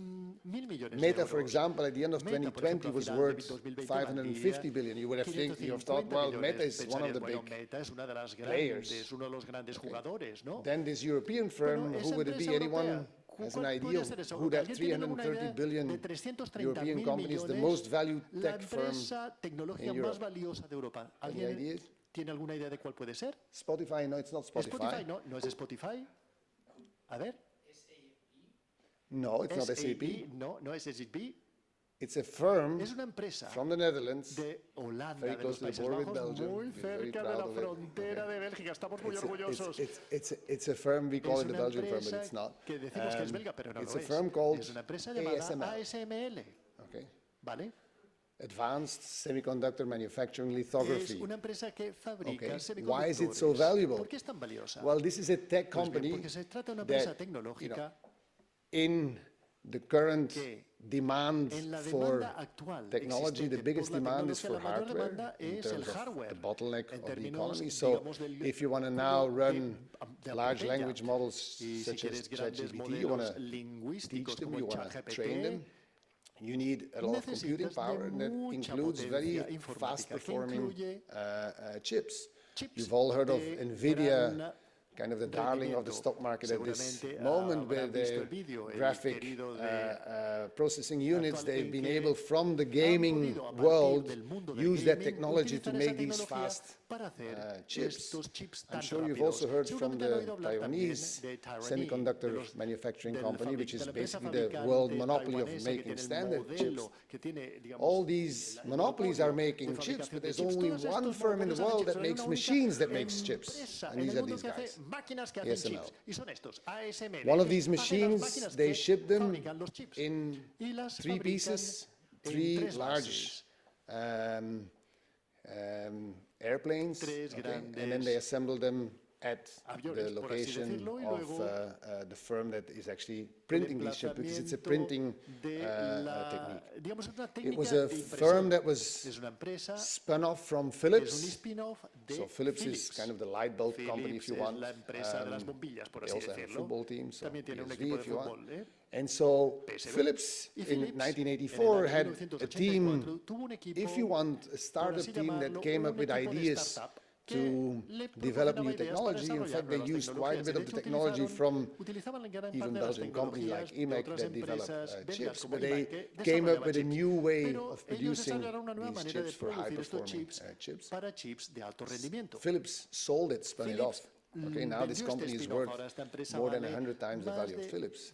Speaker 5: Meta, for example, at the end of 2020 was worth 550 billion. You would have thought, well, Meta is one of the big players. Then this European firm, who would it be? Anyone has an idea of who that 330 billion European company is, the most valued tech firm in Europe? Any ideas?
Speaker 4: ¿Tiene alguna idea de cuál puede ser?
Speaker 5: Spotify? No, it's not Spotify.
Speaker 4: No es Spotify. A ver.
Speaker 5: No, it's not SAP.
Speaker 4: No, no es SAP.
Speaker 5: It's a firm
Speaker 4: Es una empresa
Speaker 5: from the Netherlands,
Speaker 4: de Holanda,
Speaker 5: very
Speaker 4: de los
Speaker 5: close to the
Speaker 4: Países
Speaker 5: border with
Speaker 4: Bajos,
Speaker 5: Belgium.
Speaker 4: muy cerca de la frontera de Bélgica. Estamos muy orgullosos.
Speaker 5: It's a firm, we call it the Belgian firm, but it's not.
Speaker 4: Que decimos que es belga, pero no
Speaker 5: It's
Speaker 4: lo
Speaker 5: a firm called
Speaker 4: es una empresa llamada
Speaker 5: ASML.
Speaker 4: ASML.
Speaker 5: Okay.
Speaker 4: ¿Vale?
Speaker 5: Advanced Semiconductor Manufacturing
Speaker 4: Es
Speaker 5: Lithography.
Speaker 4: una empresa que fabrica
Speaker 5: Okay.
Speaker 4: semiconductores.
Speaker 5: Why is it so valuable?
Speaker 4: ¿Por qué es tan valiosa?
Speaker 5: Well, this is a tech
Speaker 4: Pues bien,
Speaker 5: company
Speaker 4: porque se trata de una empresa
Speaker 5: that,
Speaker 4: tecnológica
Speaker 5: in the current
Speaker 4: que
Speaker 5: demand
Speaker 4: en la
Speaker 5: for
Speaker 4: demanda actual
Speaker 5: technology, the
Speaker 4: existente
Speaker 5: biggest
Speaker 4: por la
Speaker 5: demand is
Speaker 4: tecnología,
Speaker 5: for
Speaker 4: la mayor
Speaker 5: hardware
Speaker 4: demanda
Speaker 5: in
Speaker 4: es el
Speaker 5: terms of
Speaker 4: hardware,
Speaker 5: the bottleneck
Speaker 4: en
Speaker 5: of the
Speaker 4: términos,
Speaker 5: economy. So
Speaker 4: digamos, del
Speaker 5: if you want to now run
Speaker 4: de
Speaker 5: large
Speaker 4: potencia.
Speaker 5: language models
Speaker 4: Y si
Speaker 5: such as
Speaker 4: quieres grandes
Speaker 5: ChatGPT, you want
Speaker 4: modelos
Speaker 5: to
Speaker 4: lingüísticos
Speaker 5: teach them,
Speaker 4: como
Speaker 5: you
Speaker 4: el
Speaker 5: want to
Speaker 4: ChatGPT,
Speaker 5: train them. You need a lot of computing
Speaker 4: necesitas de
Speaker 5: power, and that
Speaker 4: mucha
Speaker 5: includes very
Speaker 4: potencia informática,
Speaker 5: fast
Speaker 4: que
Speaker 5: performing
Speaker 4: incluye
Speaker 5: chips.
Speaker 4: chips
Speaker 5: You've all heard of
Speaker 4: de
Speaker 5: NVIDIA,
Speaker 4: gran
Speaker 5: kind of the darling of the
Speaker 4: rendimiento.
Speaker 5: stock market at this
Speaker 4: Seguramente
Speaker 5: moment,
Speaker 4: habrán
Speaker 5: with
Speaker 4: visto
Speaker 5: the
Speaker 4: el vídeo, el
Speaker 5: graphic
Speaker 4: querido de
Speaker 5: processing units.
Speaker 4: actual,
Speaker 5: They've
Speaker 4: en
Speaker 5: been
Speaker 4: que
Speaker 5: able, from the
Speaker 4: han
Speaker 5: gaming
Speaker 4: podido, a partir
Speaker 5: world,
Speaker 4: del mundo del
Speaker 5: use that
Speaker 4: gaming,
Speaker 5: technology to
Speaker 4: utilizar
Speaker 5: make
Speaker 4: esa
Speaker 5: these
Speaker 4: tecnología
Speaker 5: fast
Speaker 4: para hacer
Speaker 5: chips.
Speaker 4: estos chips
Speaker 5: I'm
Speaker 4: tan
Speaker 5: sure you've
Speaker 4: rápidos.
Speaker 5: also heard from
Speaker 4: Seguramente han
Speaker 5: the
Speaker 4: oído hablar también
Speaker 5: Taiwanese
Speaker 4: de Taiwanese,
Speaker 5: semiconductor
Speaker 4: de los-
Speaker 5: manufacturing
Speaker 4: del
Speaker 5: company, which
Speaker 4: de
Speaker 5: is
Speaker 4: la empresa
Speaker 5: basically the
Speaker 4: fabricante
Speaker 5: world monopoly of
Speaker 4: taiwanesa que
Speaker 5: making
Speaker 4: tiene el
Speaker 5: standard chips.
Speaker 4: modelo, que tiene, digamos,
Speaker 5: All these
Speaker 4: el
Speaker 5: monopolies are
Speaker 4: monopolio
Speaker 5: making
Speaker 4: de
Speaker 5: chips,
Speaker 4: fabricación
Speaker 5: but
Speaker 4: de
Speaker 5: there's
Speaker 4: chips.
Speaker 5: only
Speaker 4: Todos
Speaker 5: one
Speaker 4: estos
Speaker 5: firm in the
Speaker 4: monopolios hacen
Speaker 5: world
Speaker 4: chips,
Speaker 5: that
Speaker 4: pero hay
Speaker 5: makes
Speaker 4: una única
Speaker 5: machines that makes chips,
Speaker 4: empresa
Speaker 5: and
Speaker 4: en
Speaker 5: these
Speaker 4: el
Speaker 5: are
Speaker 4: mundo
Speaker 5: these
Speaker 4: que hace
Speaker 5: guys.
Speaker 4: máquinas que hacen
Speaker 5: ASML.
Speaker 4: chips, y son estos, ASML.
Speaker 5: One of
Speaker 4: que
Speaker 5: these
Speaker 4: hacen las
Speaker 5: machines,
Speaker 4: máquinas
Speaker 5: they
Speaker 4: que
Speaker 5: ship them
Speaker 4: fabrican los chips,
Speaker 5: in
Speaker 4: y las
Speaker 5: 3
Speaker 4: fabrican
Speaker 5: pieces,
Speaker 4: en
Speaker 5: 3
Speaker 4: tres
Speaker 5: large
Speaker 4: bases.
Speaker 5: airplanes,
Speaker 4: Tres
Speaker 5: okay, and then
Speaker 4: grandes
Speaker 5: they assemble them at
Speaker 4: aviones,
Speaker 5: the
Speaker 4: por así
Speaker 5: location
Speaker 4: decirlo, y
Speaker 5: of
Speaker 4: luego
Speaker 5: the firm that is actually printing these chips, because it's a printing technique.
Speaker 4: Digamos, es una
Speaker 5: It
Speaker 4: técnica
Speaker 5: was a
Speaker 4: de
Speaker 5: firm
Speaker 4: impresión.
Speaker 5: that was
Speaker 4: Es una empresa,
Speaker 5: spun off from
Speaker 4: es un
Speaker 5: Philips.
Speaker 4: spin-off de
Speaker 5: So Philips is kind of the light bulb company, if
Speaker 4: Philips
Speaker 5: you
Speaker 4: es
Speaker 5: want.
Speaker 4: la empresa de las bombillas, por
Speaker 5: They
Speaker 4: así
Speaker 5: also have a
Speaker 4: decirlo.
Speaker 5: football team, so
Speaker 4: También tiene un
Speaker 5: PSV,
Speaker 4: equipo de
Speaker 5: if you want.
Speaker 4: fútbol, ¿eh?
Speaker 5: And so
Speaker 4: PSV.
Speaker 5: Philips
Speaker 4: Y
Speaker 5: in
Speaker 4: Philips,
Speaker 5: 1984
Speaker 4: en el
Speaker 5: had
Speaker 4: año
Speaker 5: a team,
Speaker 4: 1984, tuvo un equipo,
Speaker 5: if you want, a
Speaker 4: por
Speaker 5: startup
Speaker 4: así
Speaker 5: team that
Speaker 4: llamarlo,
Speaker 5: came up
Speaker 4: un
Speaker 5: with
Speaker 4: equipo de
Speaker 5: ideas
Speaker 4: startup
Speaker 5: to
Speaker 4: le
Speaker 5: develop
Speaker 4: proporcionaba
Speaker 5: new
Speaker 4: ideas para
Speaker 5: technology. In fact,
Speaker 4: desarrollar
Speaker 5: they
Speaker 4: nuevas
Speaker 5: used quite a bit of the
Speaker 4: tecnologías. De hecho,
Speaker 5: technology from
Speaker 4: utilizaban gran parte
Speaker 5: even
Speaker 4: de las
Speaker 5: Belgian companies like
Speaker 4: tecnologías de
Speaker 5: EMAC
Speaker 4: otras
Speaker 5: that develop
Speaker 4: empresas belgas
Speaker 5: chips,
Speaker 4: como
Speaker 5: but they
Speaker 4: EMAC, que
Speaker 5: came up
Speaker 4: desarrollaban
Speaker 5: with a
Speaker 4: chips.
Speaker 5: new way
Speaker 4: Pero
Speaker 5: of
Speaker 4: ellos
Speaker 5: producing
Speaker 4: desarrollaron una nueva
Speaker 5: these
Speaker 4: manera de
Speaker 5: chips for
Speaker 4: producir estos
Speaker 5: high-performing chips.
Speaker 4: para chips de alto rendimiento.
Speaker 5: Philips sold it, spun it off. Okay, now this
Speaker 4: vendió
Speaker 5: company is
Speaker 4: spin-off.
Speaker 5: worth
Speaker 4: Ahora esta empresa
Speaker 5: more than
Speaker 4: vale
Speaker 5: 100 times the
Speaker 4: más
Speaker 5: value of
Speaker 4: de
Speaker 5: Philips.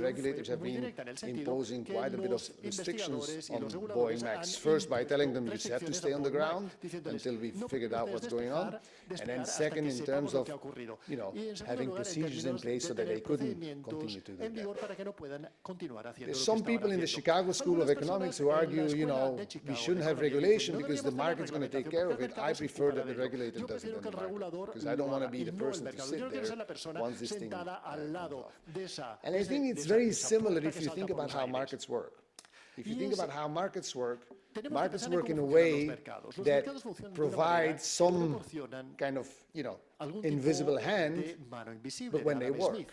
Speaker 5: the regulators have been imposing quite a bit of restrictions on Boeing Max. First, by telling them you just have to stay on the ground until we figured out what's going on. And then second, in terms of, having procedures in place so that they couldn't continue to do that. There's some people in the Chicago School of Economics who argue, we shouldn't have regulation because the market's going to take care of it. I prefer that the regulator does it than the market, because I don't want to be the person to sit there once this thing comes out. And I think it's very similar if you think about how markets work. If you think about how markets work in a way that provides some kind of, invisible hand, but when they work.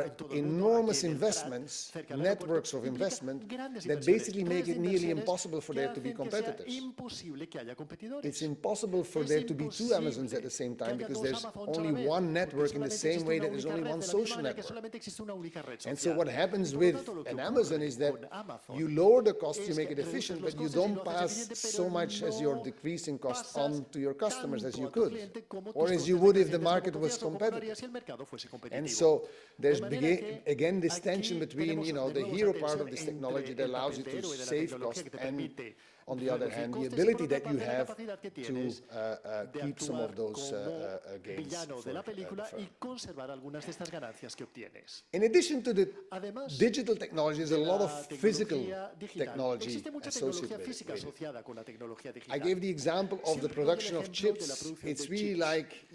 Speaker 5: are enormous investments, networks of investment, that basically make it nearly impossible for there to be competitors. It's impossible for there to be two Amazons at the same time because there's only one network in the same way that there's only one social network. And so what happens with an Amazon is that you lower the cost, you make it efficient, but you don't pass so much as your decreasing cost on to your customers as you could, or as you would if the market was competitive. And so there's there's again this tension between, the hero part of this technology that allows you to save cost and, on the other hand, the ability that you have to keep some of those gains. In addition to the digital technology, there's a lot of physical technology associated with it. I gave the example of the production of chips. It's really like,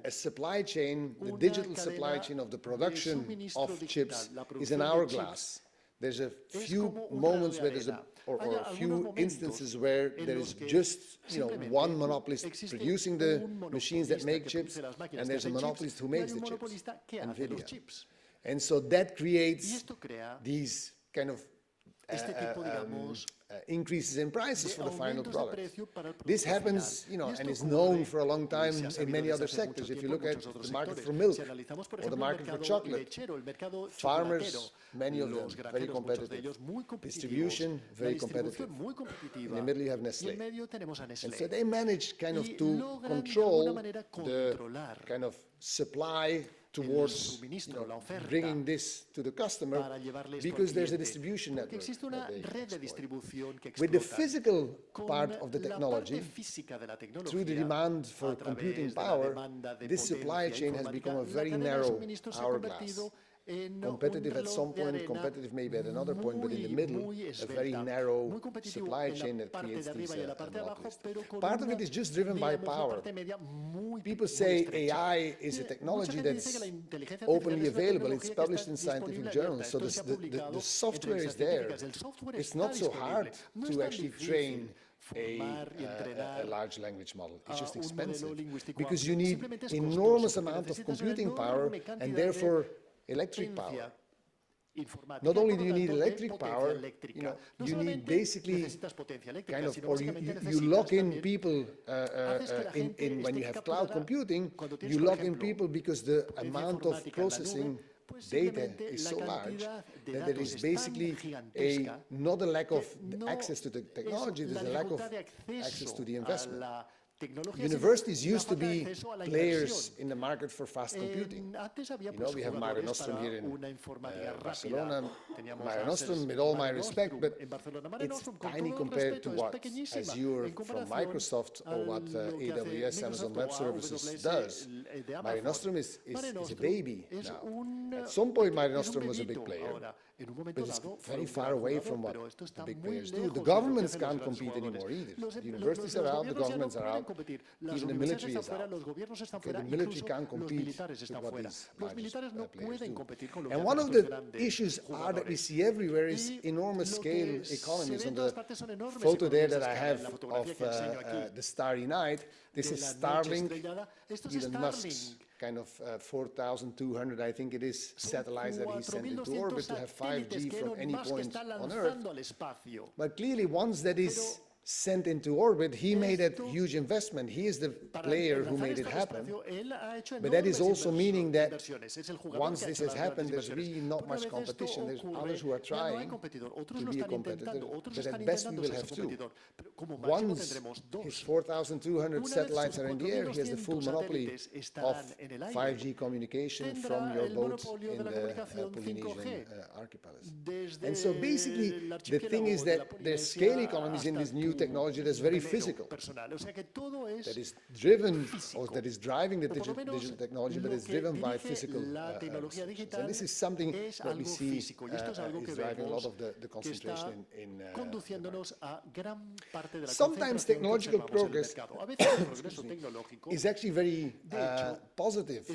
Speaker 5: a supply chain, the digital supply chain of the production of chips is an hourglass. There's a few moments where there's or a few instances where there is just, one monopolist producing the machines that make chips, and there's a monopolist who makes the chips, NVIDIA. And so that creates these kind of increases in prices for the final product. This happens, and is known for a long time in many other sectors. If you look at the market for milk or the market for chocolate, farmers, many of them very competitive. Distribution, very competitive. In the middle you have Nestlé. And so they manage kind of to control the kind of supply towards bringing this to the customer, because there's a distribution network. With the physical part of the technology, through the demand for computing power, this supply chain has become a very narrow hourglass. Competitive at some point, competitive maybe at another point, but in the middle, a very narrow supply chain that creates these monopolies. Part of it is just driven by power. People say AI is a technology that's openly available. It's published in scientific journals, so the software is there. It's not so hard to actually train a large language model. It's just expensive because you need enormous amount of computing power and therefore electric power. Not only do you need electric power, you need basically kind of, or you lock in people when you have cloud computing, you lock in people because the amount of processing data is so large that there is basically not a lack of access to the technology, there's a lack of access to the investment. Universities used to be players in the market for fast computing. We have Mare Nostrum here in Barcelona. Mare Nostrum, with all my respect, but it's tiny compared to what Azure from Microsoft or what AWS, Amazon Web Services does. Mare Nostrum is a baby now. At some point, Mare Nostrum was a big player, but it's very far away from what the big players do. The governments can't compete anymore either. The universities are out, the governments are out, even the military is out. Okay, the military can't compete with what these largest players do. And one of the issues that we see everywhere is enormous scale economies. On the photo there that I have of the Starry Night, this is Starlink, Elon Musk's kind of 4,200, I think it is, satellites that he sent into orbit to have 5G from any point on Earth. But clearly, once that is sent into orbit, he made a huge investment. He is the player who made it happen. But that is also meaning that once this has happened, there's really not much competition. There's others who are trying to be a competitor, but at best we will have two. Once his 4,200 satellites are in the air, he has the full monopoly of 5G communication from your boat in the Polynesian archipelago. And so basically, the thing is that there's scale economies in this new technology that's very physical, that is driven, or that is driving the digital technology, but it's driven by physical restrictions. And this is something that we see is driving a lot of the concentration in sometimes technological progress is actually very positive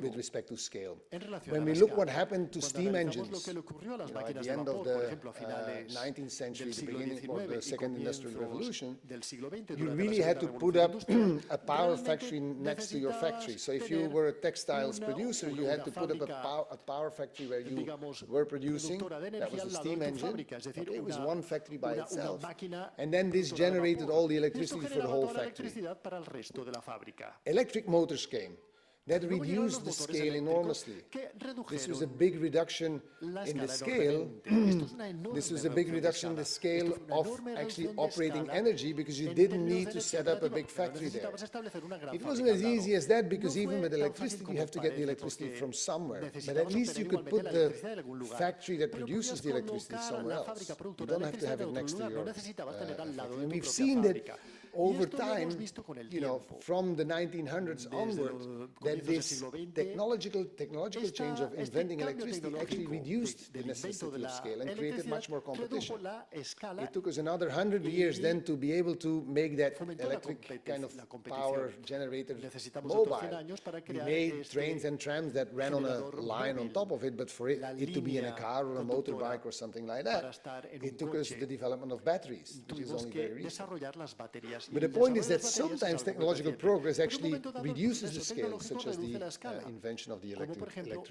Speaker 5: with respect to scale. When we look what happened to steam engines, at the end of the 19th century, the beginning of the second industrial revolution, you really had to put up a power factory next to your factory. So if you were a textiles producer, you had to put up a power factory where you were producing. That was the steam engine. It was one factory by itself. And then this generated all the electricity for the whole factory. Electric motors came. that reduced the scale enormously. This was a big reduction in the scale. This was a big reduction in the scale of actually operating energy because you didn't need to set up a big factory there. It wasn't as easy as that because even with electricity, you have to get the electricity from somewhere. But at least you could put the factory that produces the electricity somewhere else. You don't have to have it next to your factory. And we've seen that over time, from the 1900s onward, that this technological change of inventing electricity actually reduced the necessity of scale and created much more competition. It took us another 100 years then to be able to make that electric kind of power generator mobile. We made trains and trams that ran on a line on top of it, but for it to be in a car or a motorbike or something like that, it took us the development of batteries, which is only very recent. But the point is that sometimes technological progress actually reduces the scale, such as the invention of the electrical engine.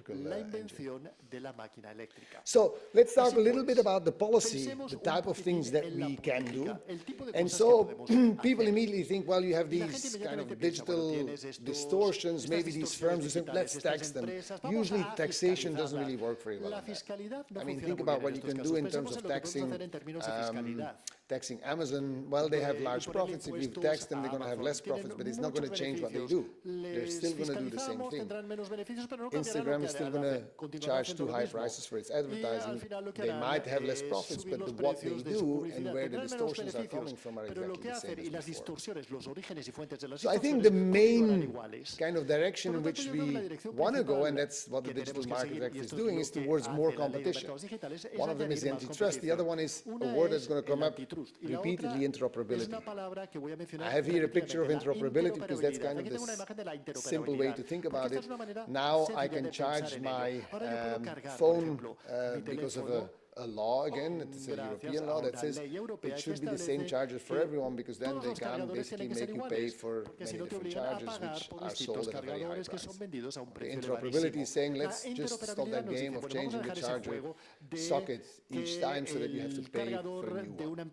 Speaker 5: So let's talk a little bit about the policy, the type of things that we can do. And so people immediately think, well, you have these kind of digital distortions, maybe these firms who say, let's tax them. Usually taxation doesn't really work very well on that. I mean, think about what you can do in terms of taxing Amazon. Well, they have large profits. If you tax them, they're going to have less profits, but it's not going to change what they do. They're still going to do the same thing. Instagram is still going to charge too high prices for its advertising. They might have less profits, but what they do and where the distortions are coming from are exactly the same as before. So I think the main kind of direction in which we want to go, and that's what the Digital Market Act is doing, is towards more competition. One of them is antitrust. The other one is a word that's going to come up repeatedly, interoperability. I have here a picture of interoperability because that's kind of the simple way to think about it. Now I can charge my phone because of a law again, it's a European law that says it should be the same charges for everyone because then they can basically make you pay for many different charges which are sold at a very high price. The interoperability is saying let's just stop that game of changing the charger socket each time so that you have to pay for a new one. And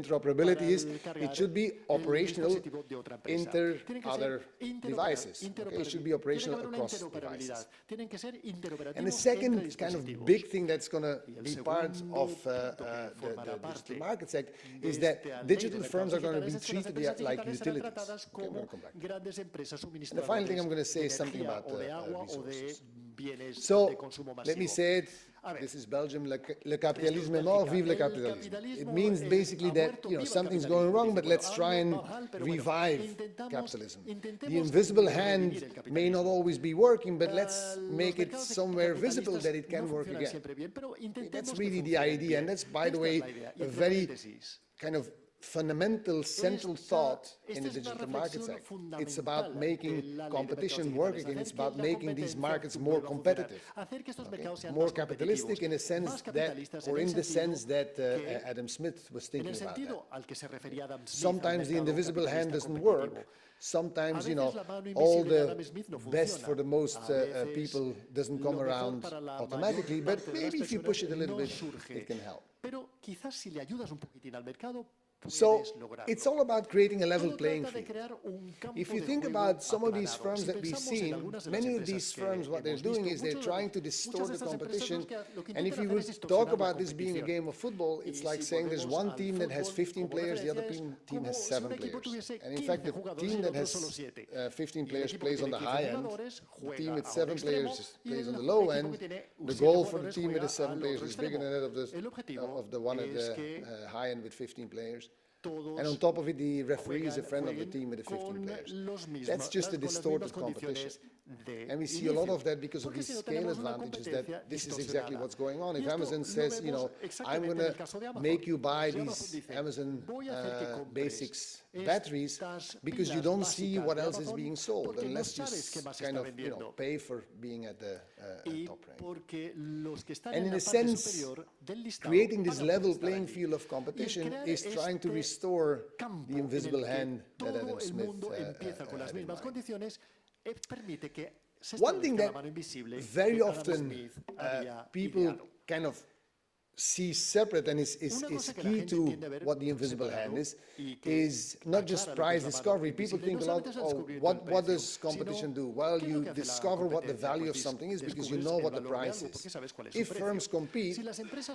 Speaker 5: interoperability is it should be operational inter other devices. Okay? It should be operational across devices. And the second kind of big thing that's going to be part of the Digital Markets Act is that digital firms are going to be treated like utilities. Okay, I'm going to come back. And the final thing I'm going to say is something about resources. So, let me say it, this is Belgium, le capitalisme est mort, vive le capitalisme. It means basically that, something's going wrong, but let's try and revive capitalism. The invisible hand may not always be working, but let's make it somewhere visible that it can work again. That's really the idea, and that's, by the way, a very kind of fundamental central thought in the Digital Markets Act. It's about making competition work again. It's about making these markets more competitive, okay? More capitalistic in a sense that, or in the sense that Adam Smith was thinking about that. Sometimes the indivisible hand doesn't work. Sometimes, all the best for the most people doesn't come around automatically, but maybe if you push it a little bit, it can help. So it's all about creating a level playing field. If you think about some of these firms that we've seen, many of these firms, what they're doing is they're trying to distort the competition. And if you would talk about this being a game of football, it's like saying there's one team that has 15 players, the other team has 7 players. And in fact, the team that has 15 players plays on the high end, the team with 7 players plays on the low end. The goal for the team with the 7 players is bigger than that of the one at the high end with 15 players. And on top of it, the referee is a friend of the team with the 15 players. That's just a distorted competition. And we see a lot of that because of these scale advantages, that this is exactly what's going on. If Amazon says, I'm going to make you buy these Amazon Basics batteries because you don't see what else is being sold unless you kind of pay for being at the top rank. And in a sense, creating this level playing field of competition is trying to restore the invisible hand that Adam Smith had in mind. One thing that very often people kind of see separate and is key to what the invisible hand is not just price discovery. People think a lot, oh, what does competition do? Well, you discover what the value of something is because you know what the price is. If firms compete,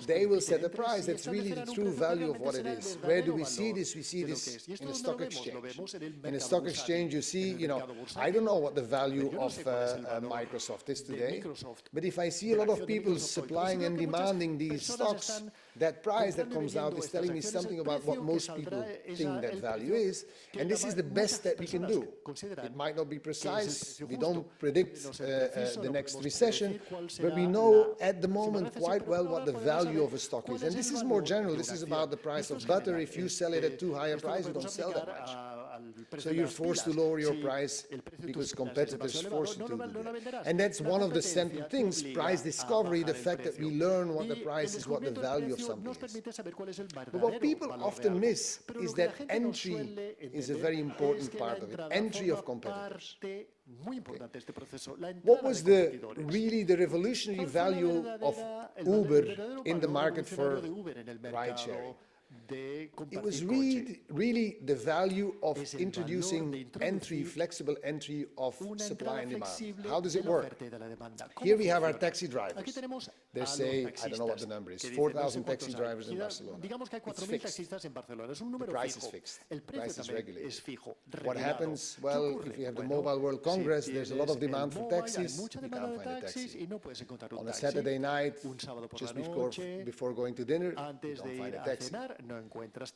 Speaker 5: they will set a price that's really the true value of what it is. Where do we see this? We see this in a stock exchange. In a stock exchange, you see, I don't know what the value of Microsoft is today, but if I see a lot of people supplying and demanding these stocks, that price that comes out is telling me something about what most people think that value is, and this is the best that we can do. It might not be precise, we don't predict the next recession, but we know at the moment quite well what the value of a stock is. And this is more general, this is about the price of butter. If you sell it at too high a price, you don't sell that much. So you're forced to lower your price because competitors force you to do that. And that's one of the central things, price discovery, the fact that we learn what the price is, what the value of something is. But what people often miss is that entry is a very important part of it, entry of competitors. Okay. What was really the revolutionary value of Uber in the market for ride-sharing? It was really the value of introducing entry, flexible entry of supply and demand. How does it work? Here we have our taxi drivers. They say, I don't know what the number is, 4,000 taxi drivers in Barcelona. It's fixed. The price is fixed. The price is regulated. What happens? Well, if you have the Mobile World Congress, there's a lot of demand for taxis. You can't find a taxi. On a Saturday night, just before going to dinner, you don't find a taxi.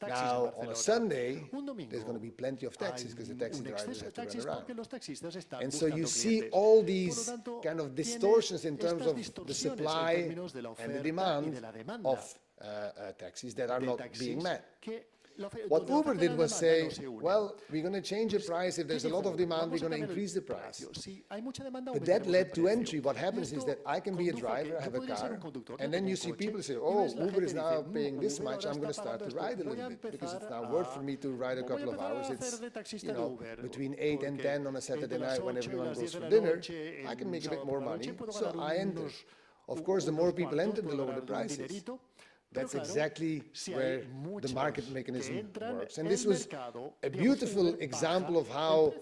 Speaker 5: Now, on a Sunday, there's going to be plenty of taxis because the taxi drivers have to run around. And so you see all these kind of distortions in terms of the supply and the demand of taxis that are not being met. What Uber did was say, well, we're going to change the price. If there's a lot of demand, we're going to increase the price. But that led to entry. What happens is that I can be a driver, I have a car, and then you see people say, oh, Uber is now paying this much, I'm going to start to ride a little bit, because it's now worth for me to ride a couple of hours. It's, between 8 and 10 on a Saturday night when everyone goes for dinner, I can make a bit more money, so I enter. Of course, the more people enter, the lower the price is. That's exactly where the market mechanism works. And this was a beautiful example of how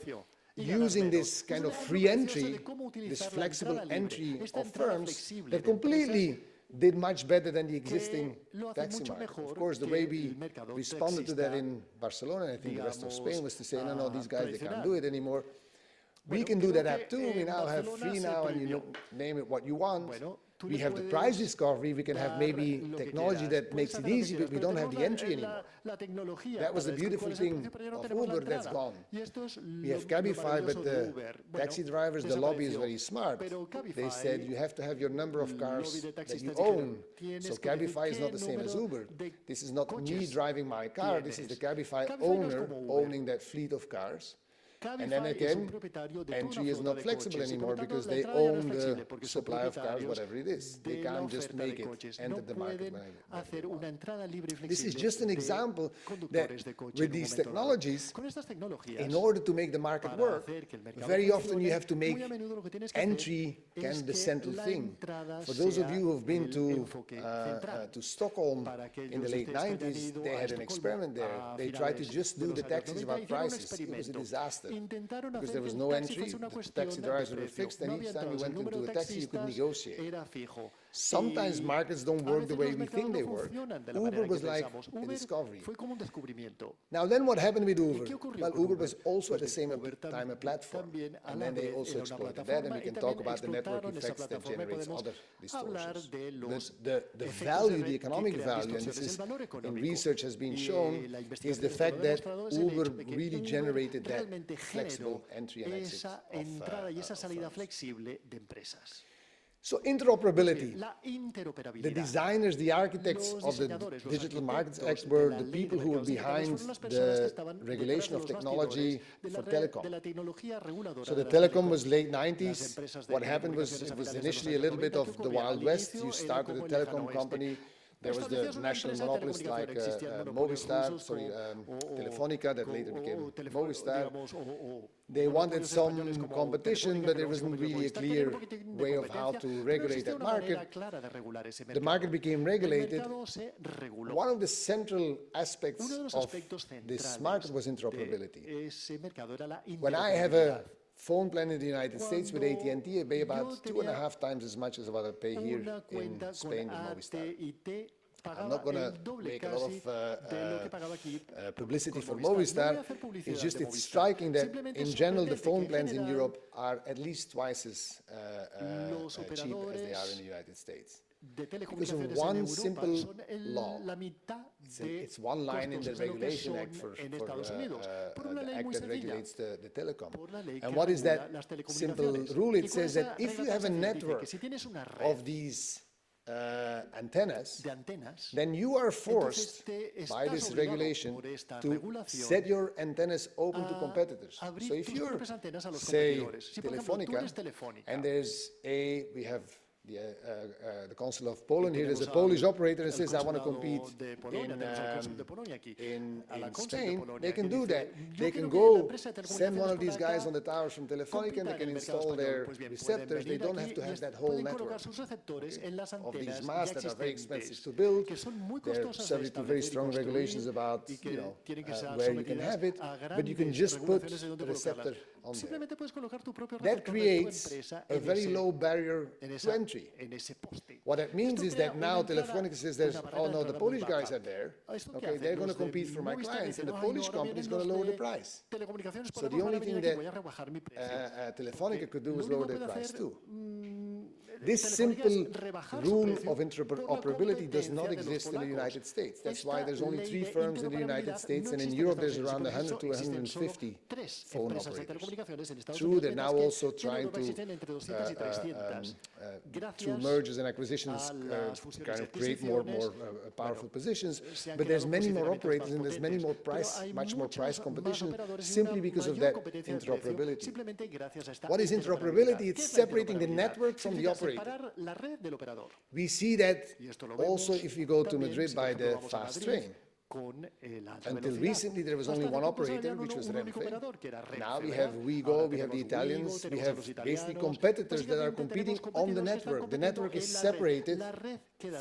Speaker 5: using this kind of free entry, this flexible entry of firms that completely did much better than the existing taxi market. Of course, the way we responded to that in Barcelona, and I think the rest of Spain, was to say, no, these guys, they can't do it anymore. We can do that app too. We now have free now, and you name it what you want. We have the price discovery, we can have maybe technology that makes it easy, but we don't have the entry anymore. That was the beautiful thing of Uber that's gone. We have Cabify, but the taxi drivers, the lobby is very smart. They said you have to have your number of cars that you own. So Cabify is not the same as Uber. This is not me driving my car, this is the Cabify owner owning that fleet of cars. And then again, entry is not flexible anymore because they own the supply of cars, whatever it is. They can't just make it enter the market. This is just an example that with these technologies, in order to make the market work, very often you have to make entry kind of the central thing. For those of you who have been to Stockholm in the late 90s, they had an experiment there. They tried to just do the taxis about prices. It was a disaster. Because there was no entry, the taxi drivers were fixed, and each time you went into a taxi, you could negotiate. Sometimes markets don't work the way we think they work. Uber was like a discovery. Now then what happened with Uber? Well, Uber was also at the same time a platform, and then they also exploited that, and we can talk about the network effects that generates other distortions. The value, the economic value, and this is in research has been shown, is the fact that Uber really generated that flexible entry and exit of firms. So interoperability, the designers, the architects of the Digital Markets Act were the people who were behind the regulation of technology for telecom. So the telecom was late 90s. What happened was it was initially a little bit of the Wild West. You started a telecom company, There was the national monopolist like Telefónica, that later became Movistar. They wanted some competition, but there wasn't really a clear way of how to regulate that market. The market became regulated. One of the central aspects of this market was interoperability. When I have a phone plan in the United States with AT&T, I pay about 2.5 times as much as what I pay here in Spain with Movistar. I'm not going to make a lot of publicity for Movistar. It's striking that, in general, the phone plans in Europe are at least twice as cheap as they are in the United States. Because of one simple law. It's one line in the Regulation Act for the act that regulates the telecom. And what is that simple rule? It says that if you have a network of these antennas, then you are forced by this regulation to set your antennas open to competitors. So if you're, say, Telefónica, and we have the Council of Poland here, there's a Polish operator and says, I want to compete in Spain, they can do that. They can go send one of these guys on the towers from Telefónica and they can install their receptors. They don't have to have that whole network of these masts that are very expensive to build. They're subject to very strong regulations about where you can have it, but you can just put the receptor on there. That creates a very low barrier to entry. What that means is that now Telefónica says, oh no, the Polish guys are there, okay, they're going to compete for my clients, and the Polish company is going to lower the price. So the only thing that Telefónica could do is lower their price too. This simple rule of interoperability does not exist in the United States. That's why there's only 3 firms in the United States, and in Europe there's around 100 to 150 phone operators. True, they're now also trying to, through mergers and acquisitions, kind of create more powerful positions, but there's many more operators and there's much more price competition simply because of that interoperability. What is interoperability? It's separating the network from the operator. We see that also if you go to Madrid by the fast train. Until recently, there was only one operator, which was Renfe. Now we have Ouigo, we have the Italians, we have basically competitors that are competing on the network. The network is separated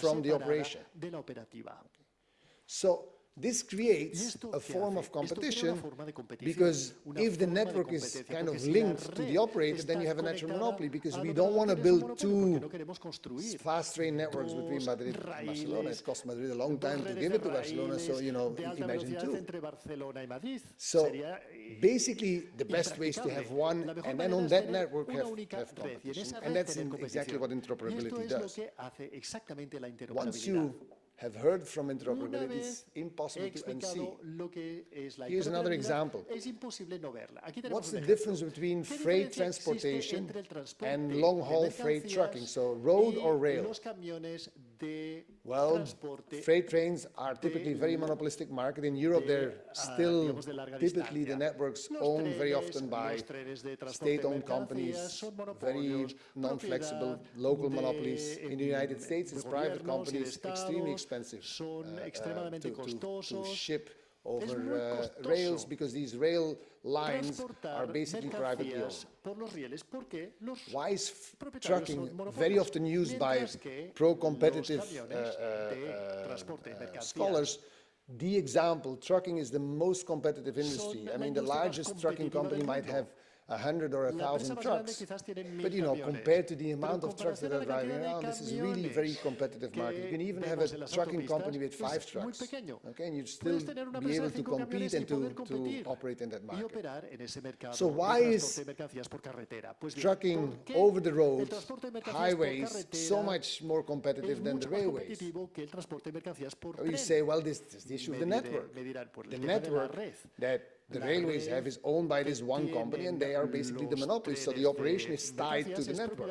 Speaker 5: from the operation. So this creates a form of competition because if the network is kind of linked to the operator, then you have a natural monopoly, because we don't want to build 2 fast train networks between Madrid and Barcelona. It cost Madrid a long time to give it to Barcelona, so imagine 2. So basically the best way is to have one, and then on that network have competition. And that's exactly what interoperability does. Once you have heard from interoperability, it's impossible to unsee. Here's another example. What's the difference between freight transportation and long-haul freight trucking? So road or rail? Well, freight trains are typically very monopolistic market. In Europe, they're still typically the networks owned very often by state-owned companies, very non-flexible local monopolies. In the United States, it's private companies, extremely expensive to ship over rails, because these rail lines are basically privately owned. Why is trucking very often used by pro-competitive scholars? The example, trucking is the most competitive industry. I mean, the largest trucking company might have 100 or 1,000 trucks, but compared to the amount of trucks that are driving around, this is really a very competitive market. You can even have a trucking company with 5 trucks, okay, and you'd still be able to compete and to operate in that market. So why is trucking over the road, highways, so much more competitive than the railways? You say, well, this is the issue of the network. The network that the railways have is owned by this one company, and they are basically the monopoly, so the operation is tied to the network.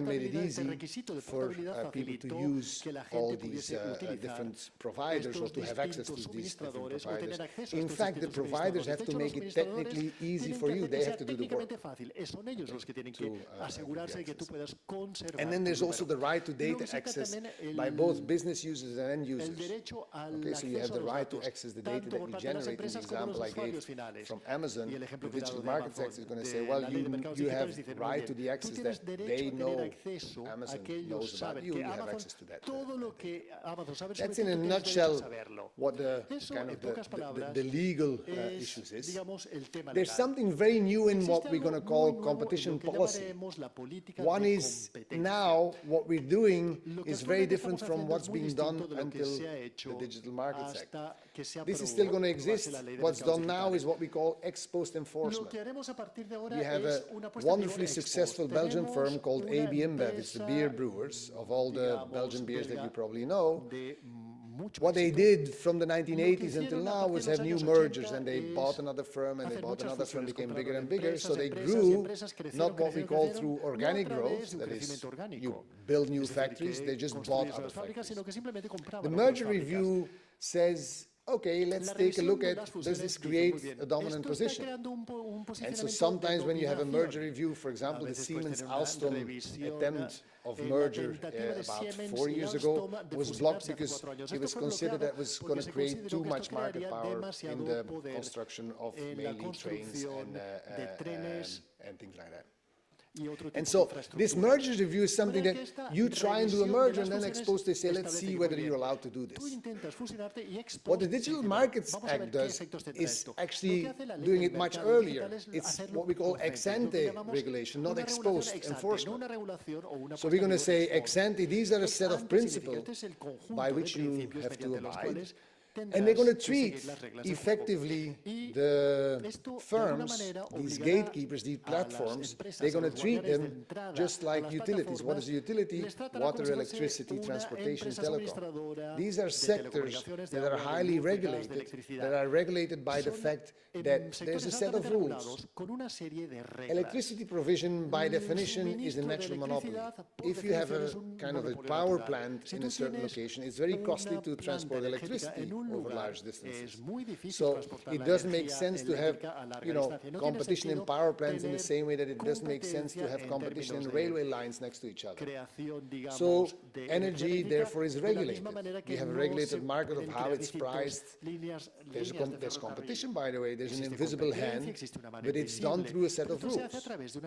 Speaker 5: document made it easy
Speaker 4: requisito de
Speaker 5: for
Speaker 4: portabilidad
Speaker 5: people to
Speaker 4: facilitó
Speaker 5: use
Speaker 4: que la
Speaker 5: all
Speaker 4: gente
Speaker 5: these
Speaker 4: pudiese utilizar
Speaker 5: different providers or
Speaker 4: estos
Speaker 5: to have access to
Speaker 4: distintos
Speaker 5: these different
Speaker 4: suministradores o
Speaker 5: providers.
Speaker 4: tener acceso a
Speaker 5: In
Speaker 4: estos
Speaker 5: fact, the
Speaker 4: distintos
Speaker 5: providers
Speaker 4: suministradores.
Speaker 5: have
Speaker 4: De
Speaker 5: to
Speaker 4: hecho,
Speaker 5: make
Speaker 4: los
Speaker 5: it
Speaker 4: suministradores
Speaker 5: technically easy
Speaker 4: tienen
Speaker 5: for
Speaker 4: que
Speaker 5: you.
Speaker 4: hacer
Speaker 5: They
Speaker 4: que
Speaker 5: have
Speaker 4: sea
Speaker 5: to do the work.
Speaker 4: técnicamente fácil. Son ellos los que tienen que asegurarse de que tú puedas conservar.
Speaker 5: And then there's
Speaker 4: tu
Speaker 5: also
Speaker 4: número.
Speaker 5: the right to
Speaker 4: Y luego
Speaker 5: data
Speaker 4: existe
Speaker 5: access
Speaker 4: también
Speaker 5: by both business users and end
Speaker 4: el
Speaker 5: users.
Speaker 4: derecho al
Speaker 5: Okay, so you have
Speaker 4: acceso a
Speaker 5: the
Speaker 4: los
Speaker 5: right to
Speaker 4: datos,
Speaker 5: access the data
Speaker 4: tanto
Speaker 5: that
Speaker 4: por
Speaker 5: you
Speaker 4: parte de las
Speaker 5: generate in
Speaker 4: empresas
Speaker 5: these example I gave from Amazon, the digital market sector is going to say, well, you have right to the access that they know Amazon knows about you, you have access to that. That's in a nutshell what the kind of the legal issues is. There's something very new in what we're going to call competition policy. One is now what we're doing is very different from what's being done until the digital market sector. This is still going to exist. What's done now is what we call ex post enforcement. We have a wonderfully successful Belgian firm called AB InBev. It's the beer brewers of all the Belgian beers that you probably know. What they did from the 1980s until now was have new mergers, and they bought another firm, and they bought another firm, became bigger and bigger. So they grew, not what we call through organic growth, that is, you build new factories, they just bought other factories. The merger review says, okay, let's take a look at, does this create a dominant position? And so sometimes when you have a merger review, for example, the Siemens-Alstom attempt of merger about 4 years ago was blocked because it was considered that was going to create too much market power in the construction of mainly trains and things like that. And so this merger review is something that you try and do a merger and then ex post they say, let's see whether you're allowed to do this. What the Digital Markets Act does is actually doing it much earlier. It's what we call ex ante regulation, not ex post enforcement. So we're going to say ex ante, these are a set of principles by which you have to abide. And they're going to treat effectively the firms, these gatekeepers, these platforms, they're going to treat them just like utilities. What is a utility? Water, electricity, transportation, telecom. These are sectors that are highly regulated, that are regulated by the fact that there's a set of rules. Electricity provision, by definition, is a natural monopoly. If you have a kind of a power plant in a certain location, it's very costly to transport electricity over large distances. So it doesn't make sense to have, competition in power plants in the same way that it doesn't make sense to have competition in railway lines next to each other. So energy, therefore, is regulated. We have a regulated market of how it's priced. There's competition, by the way. There's an invisible hand, but it's done through a set of rules.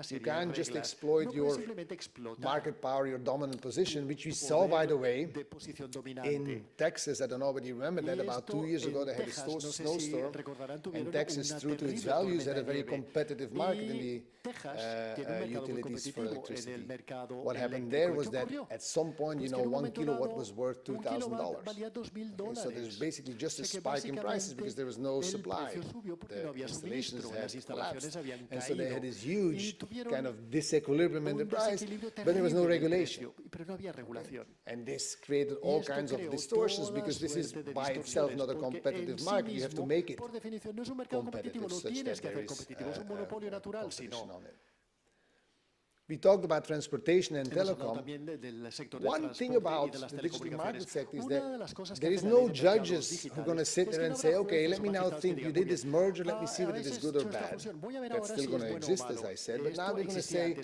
Speaker 5: You can't just exploit your market power, your dominant position, which we saw, by the way, in Texas. I don't know whether you remember that. About 2 years ago, they had a snowstorm, and Texas, true to its values, had a very competitive market in the utilities for electricity. What happened there was that at some point, 1 kilowatt was worth $2,000. Okay, so there's basically just a spike in prices because there was no supply. The installations had collapsed, and so they had this huge kind of disequilibrium in the price, but there was no regulation. And this created all kinds of distortions because this is by itself not a competitive market. You have to make it competitive such that there is competition on it. We talked about transportation and telecom. One thing about the digital market sector is that there is no judges who are going to sit there and say, okay, let me now think you did this merger, let me see whether it is good or bad. That's still going to exist, as I said, but now they're going to say,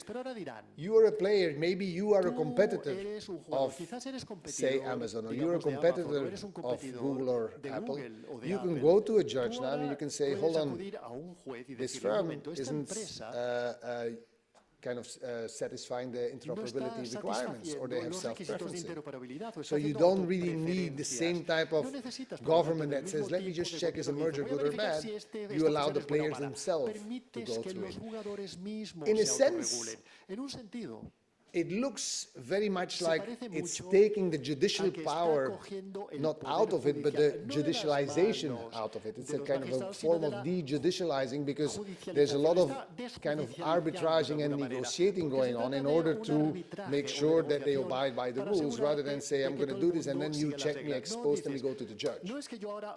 Speaker 5: you are a player, maybe you are a competitor of, say, Amazon, or you're a competitor of Google or Apple. You can go to a judge now and you can say, hold on, this firm isn't kind of satisfying the interoperability requirements, or they have self-preferencing. So you don't really need the same type of government that says, let me just check is a merger good or bad. You allow the players themselves to go through it. In a sense, it looks very much like it's taking the judicial power not out of it, but the judicialization out of it. It's a kind of a form of de-judicializing because there's a lot of kind of arbitraging and negotiating going on in order to make sure that they abide by the rules rather than say, I'm going to do this and then you check me ex post and we go to the judge.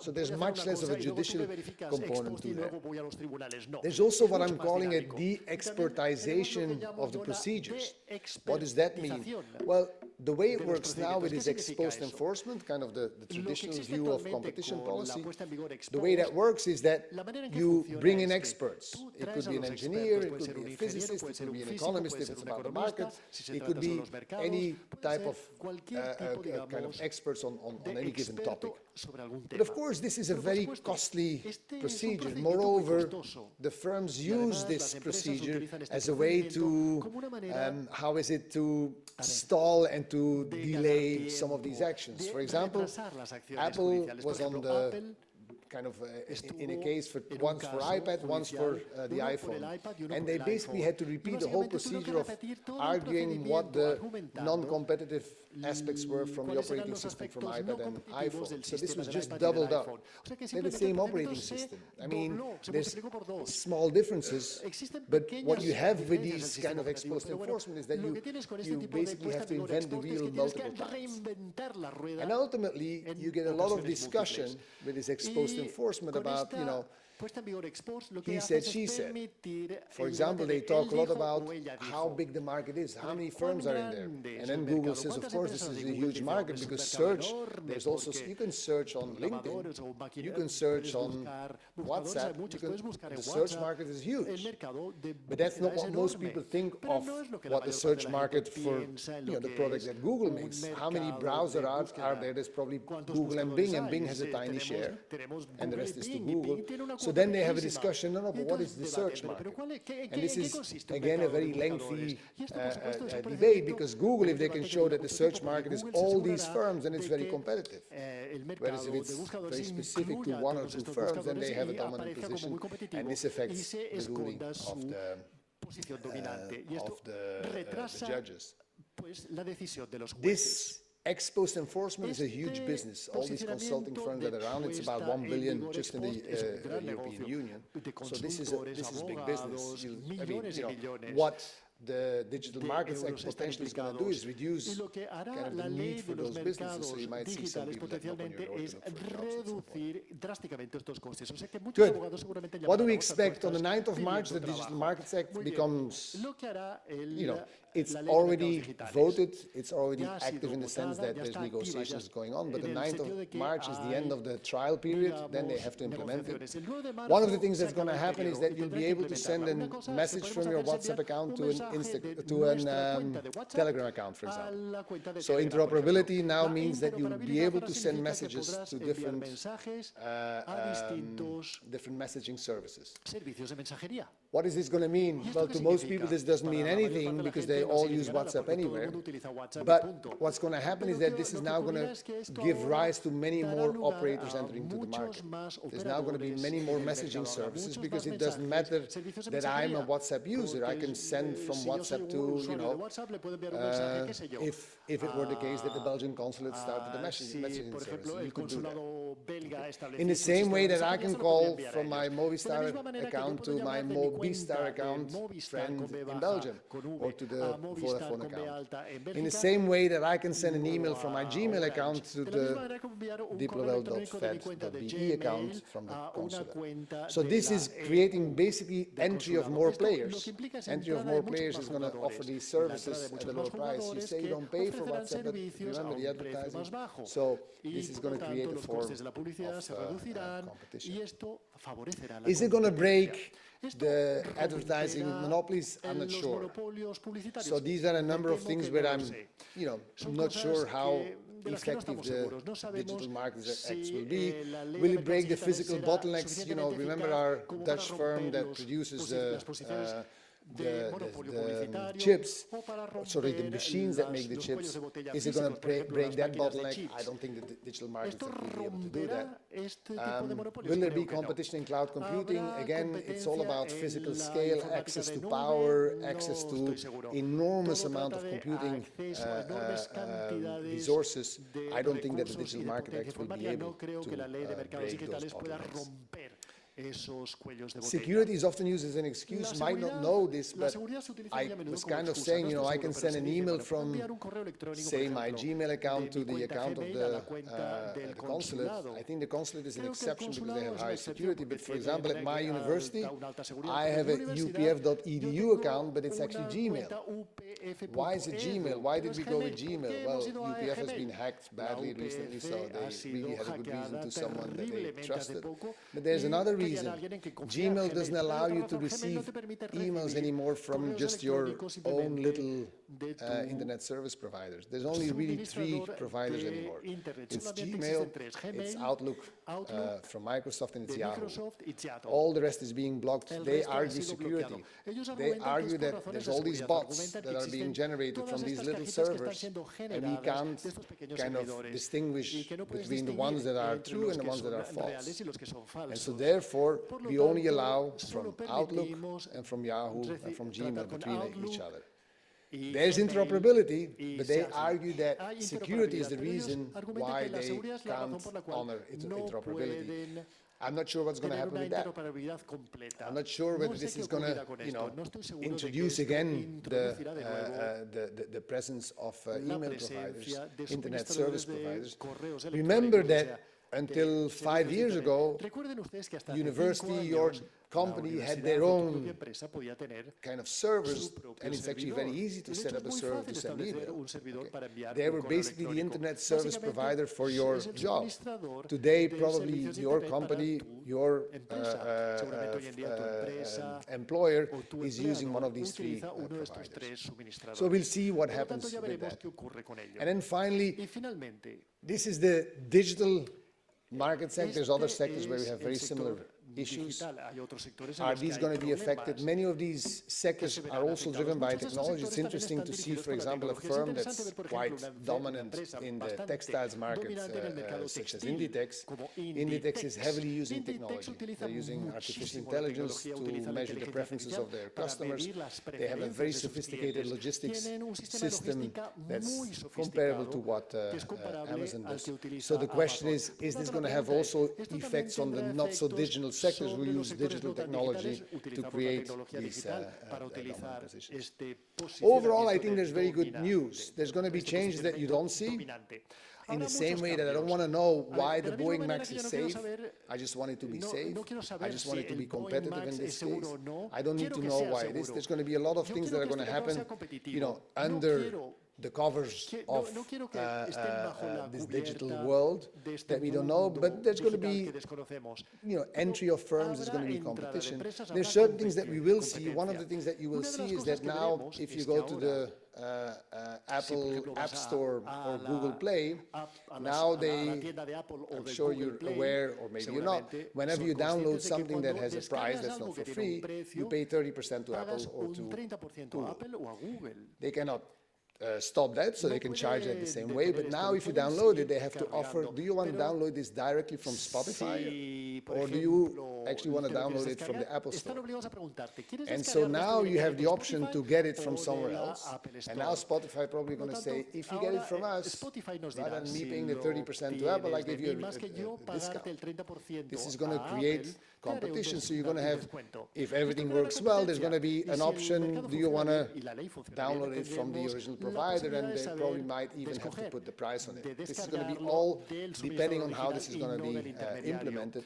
Speaker 5: So there's much less of a judicial component to that. There's also what I'm calling a de-expertization of the procedures. What does that mean? Well, the way it works now with this ex-post enforcement, kind of the traditional view of competition policy, the way that works is that you bring in experts. It could be an engineer, it could be a physicist, it could be an economist if it's about the market, it could be any type of kind of experts on any given topic. But of course, this is a very costly procedure. Moreover, the firms use this procedure as a way to, to stall and to delay some of these actions. For example, Apple was on the kind of in a case for once for iPad, once for the iPhone. And they basically had to repeat the whole procedure of arguing what the non-competitive aspects were from the operating system from iPad and iPhone. So this was just doubled up. They're the same operating system. I mean, there's small differences, but what you have with these kind of ex-post enforcement is that you basically have to invent the wheel multiple times. And ultimately, you get a lot of discussion with this ex-post enforcement about, you know, he said, she said. For example, they talk a lot about how big the market is, how many firms are in there. And then Google says, of course, this is a huge market because search, there's also, you can search on LinkedIn, you can search on WhatsApp, the search market is huge. But that's not what most people think of what the search market for the products that Google makes. How many browsers are there? There's probably Google and Bing has a tiny share, and the rest is to Google. So then they have a discussion, but what is the search market? And this is, again, a very lengthy debate, because Google, if they can show that the search market is all these firms, then it's very competitive. Whereas if it's very specific to one or two firms, then they have a dominant position, and this affects the ruling of the judges. This ex-post enforcement is a huge business. All these consulting firms that are around, it's about 1 billion just in the European Union. So this is big business. I mean, what the Digital Markets Act potentially is going to do is reduce kind of the need for those businesses. So you might see some people that knock on your door to look for jobs at some point. Good. What do we expect on the 9th of March? The Digital Markets Act becomes, it's already voted, it's already active in the sense that there's negotiations going on, but the 9th of March is the end of the trial period, then they have to implement it. One of the things that's going to happen is that you'll be able to send a message from your WhatsApp account to a Telegram account, for example. So interoperability now means that you'll be able to send messages to different messaging services. What is this going to mean? Well, to most people this doesn't mean anything because they all use WhatsApp anywhere. But what's going to happen is that this is now going to give rise to many more operators entering into the market. There's now going to be many more messaging services because it doesn't matter that I'm a WhatsApp user. I can send from WhatsApp to, if it were the case that the Belgian consulate started the messaging service, you could do that. In the same way that I can call from my Movistar account to my Mobistar account friend in Belgium, or to the Vodafone account. In the same way that I can send an email from my Gmail account to the diplowell.fed.be account from the consulate. So this is creating basically entry of more players. Entry of more players is going to offer these services at a lower price. You say you don't pay for WhatsApp, but remember the advertising. So this is going to create a form of competition. Is it going to break the advertising monopolies? I'm not sure. So these are a number of things where I'm, not sure how effective the Digital Markets Act will be. Will it break the physical bottlenecks? Remember our Dutch firm that produces the chips, sorry, the machines that make the chips. Is it going to break that bottleneck? I don't think the Digital Markets Act will be able to do that. Will there be competition in cloud computing? Again, it's all about physical scale, access to power, access to enormous amount of computing resources. I don't think that the Digital Markets Act will be able to break those bottlenecks.
Speaker 4: esos cuellos de botella.
Speaker 5: Security is often used as an excuse. You might not know this, but I was kind of saying, you know, I can send an email from, say, my Gmail account to the account of the consulate. I think the consulate is an exception because they have high security, but for example, at my university, I have a upf.edu account, but it's actually Gmail. Why is it Gmail? Why did we go with Gmail? Well, UPF has been hacked badly recently, so they really had a good reason to someone that they trusted. But there's another reason. Gmail doesn't allow you to receive emails anymore from just your own little internet service providers. There's only really 3 providers anymore. It's Gmail, it's Outlook from Microsoft, and it's Yahoo. All the rest is being blocked. They argue security. They argue that there's all these bots that are being generated from these little servers, and we can't kind of distinguish between the ones that are true and the ones that are false. And so therefore, we only allow from Outlook and from Yahoo and from Gmail between each other. There's interoperability, but they argue that security is the reason why they can't honor interoperability. I'm not sure what's going to happen with that. I'm not sure whether this is going to, you know, introduce again the presence of email providers, internet service providers. Remember that until 5 years ago, university or company had their own kind of servers, and it's actually very easy to set up a server to send email. Okay. They were basically the internet service provider for your job. Today, probably your company, your employer is using one of these 3 providers. So we'll see what happens with that. And then finally, this is the digital market sector. There's other sectors where we have very similar issues. Are these going to be affected? Many of these sectors are also driven by technology. It's interesting to see, for example, a firm that's quite dominant in the textiles market, such as Inditex. Inditex is heavily using technology. They're using artificial intelligence to measure the preferences of their customers. They have a very sophisticated logistics system that's comparable to what Amazon does. So the question is this going to have also effects on the not-so-digital sectors who use digital technology to create these dominant positions? Overall, I think there's very good news. There's going to be changes that you don't see. In the same way that I don't want to know why the Boeing Max is safe, I just want it to be safe. I just want it to be competitive in this case. I don't need to know why it is. There's going to be a lot of things that are going to happen, you know, under the covers of this digital world that we don't know, but there's going to be, you know, entry of firms, there's going to be competition. There's certain things that we will see. One of the things that you will see is that now, if you go to the Apple App Store or Google Play, now I'm sure you're aware, or maybe you're not, whenever you download something that has a price that's not for free, you pay 30% to Apple or to Google. They cannot stop that, so they can charge it the same way. But now if you download it, they have to offer, do you want to download this directly from Spotify, or do you actually want to download it from the Apple Store? And so now you have the option to get it from somewhere else. And now Spotify probably going to say, if you get it from us, rather than me paying the 30% to Apple, I give you a discount. This is going to create competition. So you're going to have, if everything works well, there's going to be an option. Do you want to download it from the original provider? And they probably might even have to put the price on it. This is going to be all depending on how this is going to be implemented.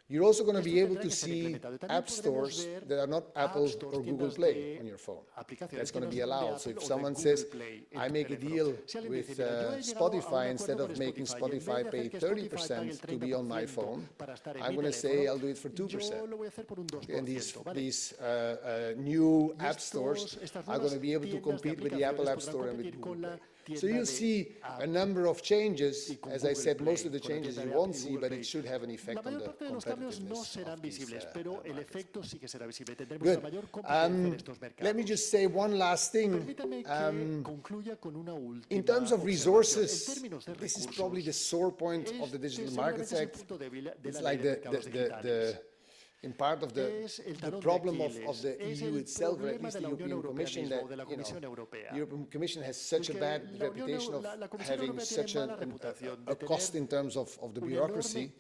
Speaker 5: You're also going to be able to see app stores that are not Apple or Google Play on your phone. That's going to be allowed. So if someone says, I make a deal with Spotify, instead of making Spotify pay 30% to be on my phone, I'm going to say I'll do it for 2%. Okay, and these new app stores are going to be able to compete with the Apple App Store and with Google Play. So you'll see a number of changes. As I said, most of the changes you won't see, but it should have an effect on the competitiveness of these markets. Good. Let me just say one last thing. In terms of resources, this is probably the sore point of the Digital Markets Act. It's like in part of the problem of the EU itself, or at least the
Speaker 4: Unión
Speaker 5: European
Speaker 4: Europea
Speaker 5: Commission,
Speaker 4: mismo,
Speaker 5: that
Speaker 4: de la Comisión Europea.
Speaker 5: the European Commission has such a bad reputation of having such a cost in terms of the bureaucracy.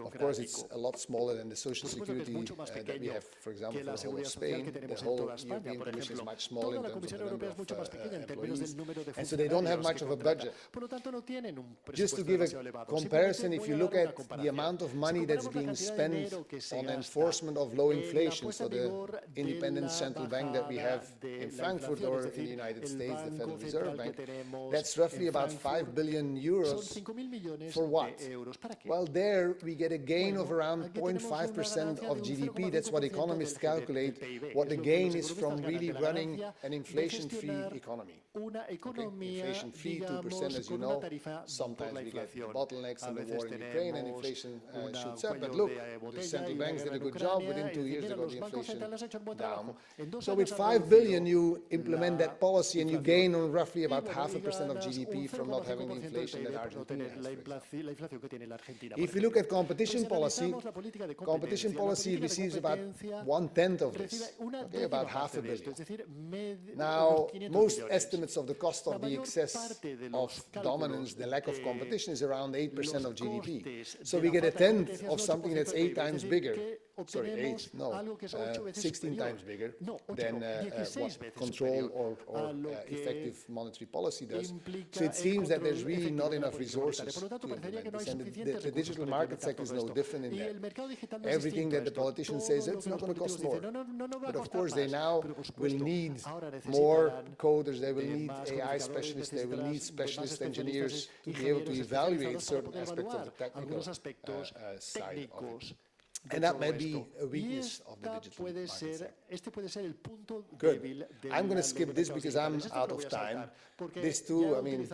Speaker 5: Of course, it's a lot smaller than the social security that we have, for example, for the whole of Spain. The whole European Commission is much smaller in terms of the number of employees, and so they don't have much of a budget. Just to give a comparison, if you look at the amount of money that's being spent on enforcement of low inflation, so the independent central bank that we have in Frankfurt or in the United States, the Federal Reserve Bank, that's roughly about 5 billion euros. For what? Well, there we get a gain of around 0.5% of GDP. That's what economists calculate, what the gain is from really running an inflation-free economy. Okay? Inflation-free, 2%, as you know. Sometimes we get bottlenecks in the war in Ukraine and inflation shoots up. But look, the central banks did a good job. Within 2 years, they got the inflation down. So with 5 billion, you implement that policy and you gain on roughly about 0.5% of GDP from not having the inflation that Argentina has. If you look at competition policy receives about 1/10 of this, okay, about 500 million. Now, most estimates of the cost of the excess of dominance, the lack of competition, is around 8% of GDP. So we get 1/10 of something that's 8 times bigger. Sorry, 16 times bigger than what control or effective monetary policy does. So it seems that there's really not enough resources to implement this. And the digital market sector is no different in that. Everything that the politicians say is it's not going to cost more. But of course, they now will need more coders, they will need AI specialists, they will need specialist engineers to be able to evaluate certain aspects of the technical side of it. And that might be a weakness of the digital market sector. Good. I'm going to skip this because I'm out of time. This too, I mean,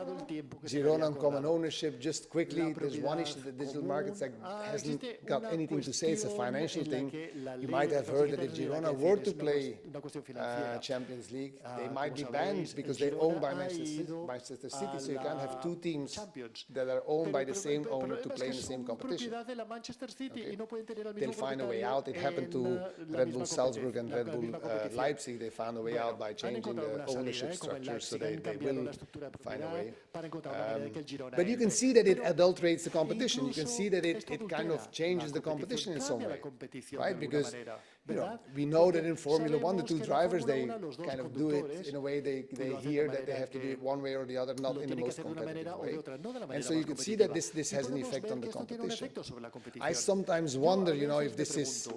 Speaker 5: Girona and common ownership, just quickly, there's one issue that the digital market sector hasn't got anything to say. It's a financial thing. You might have heard that if Girona were to play Champions League, they might be banned because they're owned by Manchester City, so you can't have two teams that are owned by the same owner to play in the same competition. Okay. They'll find a way out. It happened to Red Bull Salzburg and Red Bull Leipzig. They found a way out by changing the ownership structure, so they will find a way. But you can see that it adulterates the competition. You can see that it kind of changes the competition in some way, right? Because we know that in Formula 1, the two drivers, they kind of do it in a way they hear that they have to do it one way or the other, not in the most competitive way. And so you can see that this has an effect on the competition. I sometimes wonder, if this is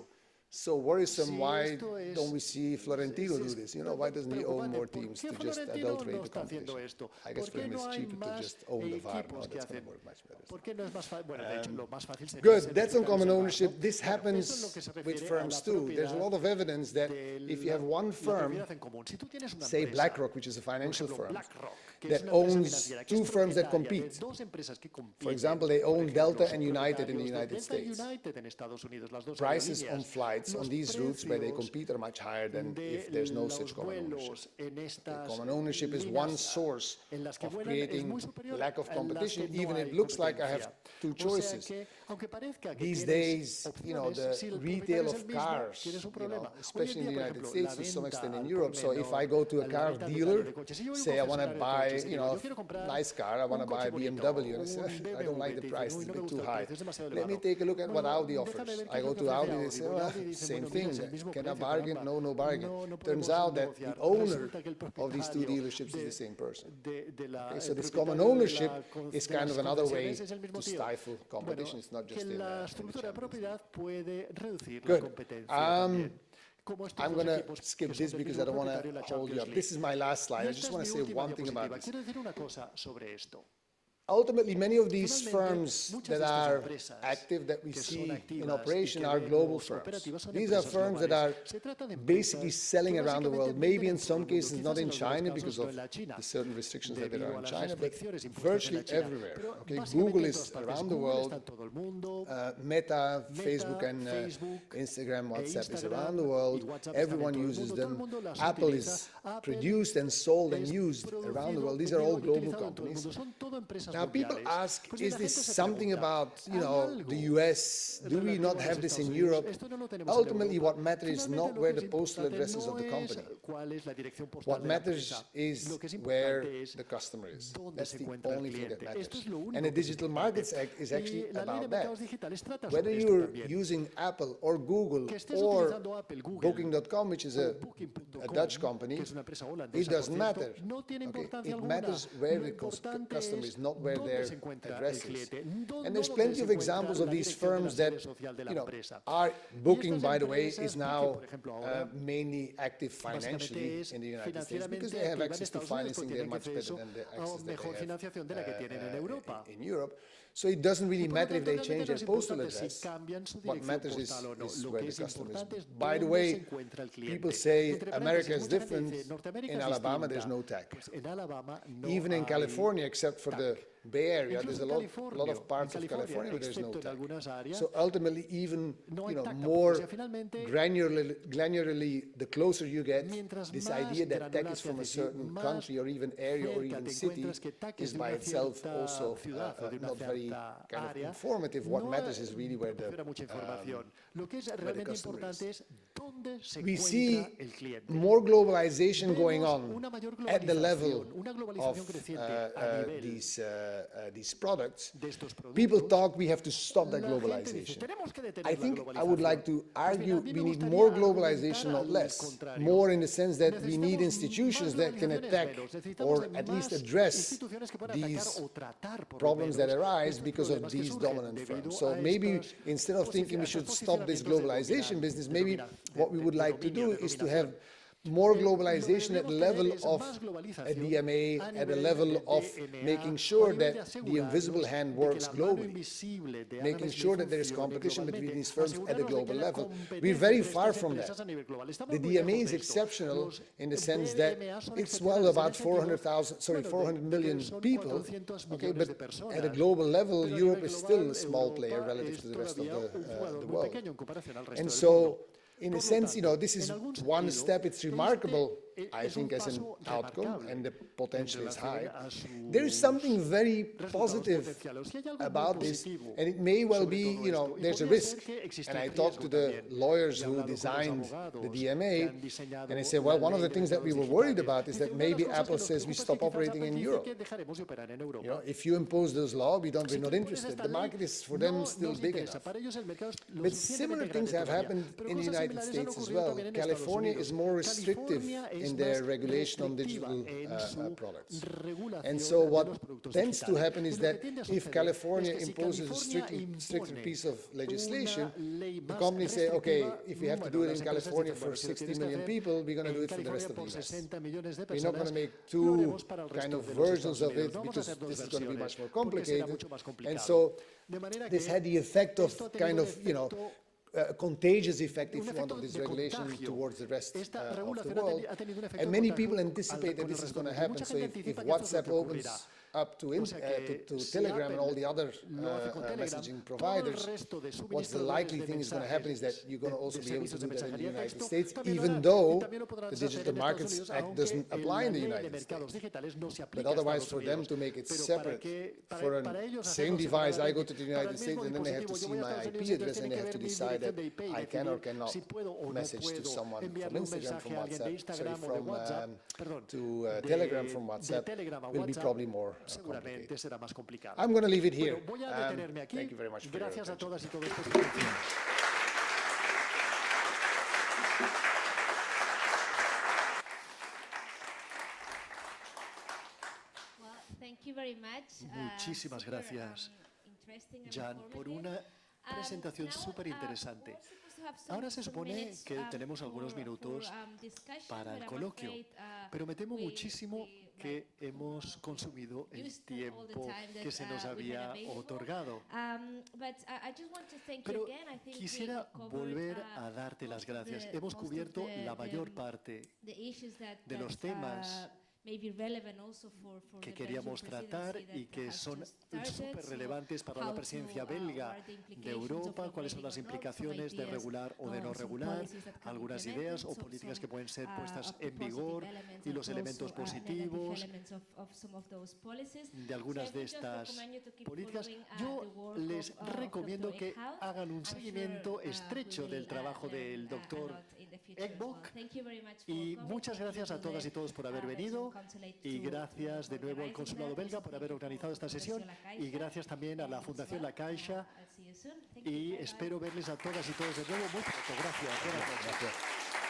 Speaker 5: so worrisome, why don't we see Florentino do this? Why doesn't he own more teams to just adulterate the competition? I guess for him it's cheaper to just own the VAR. No, that's going to work much better. Good, that's on common ownership. This happens with firms too. There's a lot of evidence that if you have one firm, say BlackRock, which is a financial firm, that owns two firms that compete. For example, they own Delta and United in the United States. Prices on flights on these routes where they compete are much higher than if there's no such common ownership. Common ownership is one source of creating lack of competition. Even it looks like I have two choices. These days, the retail of cars, especially in the United States, to some extent in Europe. So if I go to a car dealer, say I want to buy, a nice car, I want to buy a BMW, and I say, I don't like the price, it's a bit too high. Let me take a look at what Audi offers. I go to Audi, they say, well, same thing. Can I bargain? No bargain. Turns out that the owner of these two dealerships is the same person. Okay, so this common ownership is kind of another way to stifle competition. It's not just in the Good. I'm going to skip this because I don't want to hold you up. This is my last slide. I just want to say one thing about this. Ultimately, many of these firms that are active, that we see in operation, are global firms. These are firms that are basically selling around the world, maybe in some cases not in China because of the certain restrictions that there are in China, but virtually everywhere. Okay, Google is around the world, Meta, Facebook and Instagram, WhatsApp is around the world, everyone uses them. Apple is produced and sold and used around the world. These are all global companies. Now, people
Speaker 4: mundiales.
Speaker 5: ask,
Speaker 4: Pues bien,
Speaker 5: is
Speaker 4: la
Speaker 5: this
Speaker 4: gente se
Speaker 5: something
Speaker 4: pregunta,
Speaker 5: about,
Speaker 4: ¿hay algo
Speaker 5: the US? Do we
Speaker 4: relativo
Speaker 5: not
Speaker 4: a los
Speaker 5: have this
Speaker 4: Estados
Speaker 5: in
Speaker 4: Unidos?
Speaker 5: Europe?
Speaker 4: Esto no lo tenemos en
Speaker 5: Ultimately,
Speaker 4: Europa.
Speaker 5: what matters is
Speaker 4: Finalmente,
Speaker 5: not
Speaker 4: lo
Speaker 5: where
Speaker 4: que
Speaker 5: the
Speaker 4: es
Speaker 5: postal
Speaker 4: importante
Speaker 5: address is of the
Speaker 4: no es
Speaker 5: company.
Speaker 4: cuál es la dirección postal
Speaker 5: What
Speaker 4: de la
Speaker 5: matters
Speaker 4: empresa.
Speaker 5: is
Speaker 4: Lo que es
Speaker 5: where
Speaker 4: importante es
Speaker 5: the customer is.
Speaker 4: dónde
Speaker 5: That's
Speaker 4: se
Speaker 5: the
Speaker 4: encuentra el
Speaker 5: only thing that
Speaker 4: cliente.
Speaker 5: matters.
Speaker 4: Esto es lo único
Speaker 5: And the
Speaker 4: que es
Speaker 5: Digital
Speaker 4: importante.
Speaker 5: Markets Act is actually
Speaker 4: Y la ley de
Speaker 5: about
Speaker 4: mercados
Speaker 5: that.
Speaker 4: digitales trata
Speaker 5: Whether
Speaker 4: sobre esto
Speaker 5: you're
Speaker 4: también.
Speaker 5: using Apple or Google
Speaker 4: Que estés
Speaker 5: or
Speaker 4: utilizando Apple, Google,
Speaker 5: Booking.com, which is a
Speaker 4: Booking.com,
Speaker 5: Dutch company,
Speaker 4: que es una empresa
Speaker 5: it
Speaker 4: holandesa,
Speaker 5: doesn't
Speaker 4: por cierto,
Speaker 5: matter.
Speaker 4: no tiene
Speaker 5: Okay?
Speaker 4: importancia
Speaker 5: It
Speaker 4: alguna.
Speaker 5: matters where
Speaker 4: Lo
Speaker 5: the
Speaker 4: importante
Speaker 5: customer
Speaker 4: es
Speaker 5: is, not where
Speaker 4: dónde
Speaker 5: their
Speaker 4: se encuentra
Speaker 5: address
Speaker 4: el
Speaker 5: is.
Speaker 4: cliente.
Speaker 5: And there's plenty of examples of these firms that, are Booking, by the way, is now mainly active financially in the United States because they have access to financing there much better than the access that they have in Europe. So it doesn't really matter if they change their postal address. What matters is where the customer is. By the way, people say America is different. In Alabama, there's no tax. Even in California, except for the Bay Area, there's a lot of parts of California where there's no tax. So ultimately, even more granularly, the closer you get, this idea that tax is from a certain country or even area or even city is by itself also not very kind of informative. What matters is really where the customer is. We see more globalization going on at the level of these products. People talk we have to stop that globalization. I think I would like to argue we need more globalization, not less. More in the sense that we need institutions that can attack or at least address these problems that arise because of these dominant firms. So maybe instead of thinking we should stop this globalization business, maybe what we would like to do is to have more globalization at the level of a DMA, at the level of making sure that the invisible hand works globally, making sure that there is competition between these firms at the global level. We're very far from that. The DMA is exceptional in the sense that it's well about 400 million people, okay, but at a global level, Europe is still a small player relative to the rest of the world. And so, in a sense, this is one step. It's remarkable, I think, as an outcome, and the potential is high. There is something very positive about this, and it may well be, there's a risk. And I talked to the lawyers who designed the DMA, and they said, well, one of the things that we were worried about is that maybe Apple says we stop operating in Europe. If you impose those laws, we're not interested. The market is, for them, still big enough. But similar things have happened in the United States as well. California is more restrictive in their regulation on digital products. And so what tends to happen is that if California imposes a stricter piece of legislation, the companies say, okay, if we have to do it in California for 60 million people, we're going to do it for the rest of the US. We're not going to make two kind of versions of it because this is going to be much more complicated. And so this had the effect of kind of, contagious effect, if you want, of this regulation towards the rest of the world. And many people anticipate that this is going to happen. So if WhatsApp opens up to Telegram and all the other messaging providers, what's the likely thing is going to happen is that you're going to also be able to do that in the United States, even though the Digital Markets Act doesn't apply in the United States. But otherwise, for them to make it separate, for the same device, I go to the United States and then they have to see my IP address and they have to decide that I can or cannot message to someone from Instagram, from WhatsApp, to Telegram from WhatsApp, will be probably more complicated. I'm going to leave it here. Thank you very much for your attention.
Speaker 4: Muchísimas gracias, Joan, por una presentación súper interesante. Ahora se supone que tenemos algunos minutos para el coloquio, pero me temo muchísimo que hemos consumido el tiempo que se nos había otorgado. Pero quisiera volver a darte las gracias. Hemos cubierto la mayor parte de los temas que queríamos tratar y que son súper relevantes para la presidencia belga de Europa, cuáles son las implicaciones de regular o de no regular, algunas ideas o políticas que pueden ser puestas en vigor y los elementos positivos de algunas de estas políticas. Yo les recomiendo que hagan un seguimiento estrecho del trabajo del doctor Ekbok y muchas gracias a todas y todos por haber venido y gracias de nuevo al Consulado belga por haber organizado esta sesión y gracias también a la Fundación La Caixa y espero verles a todas y todos de nuevo muy pronto. Gracias. Buenas noches.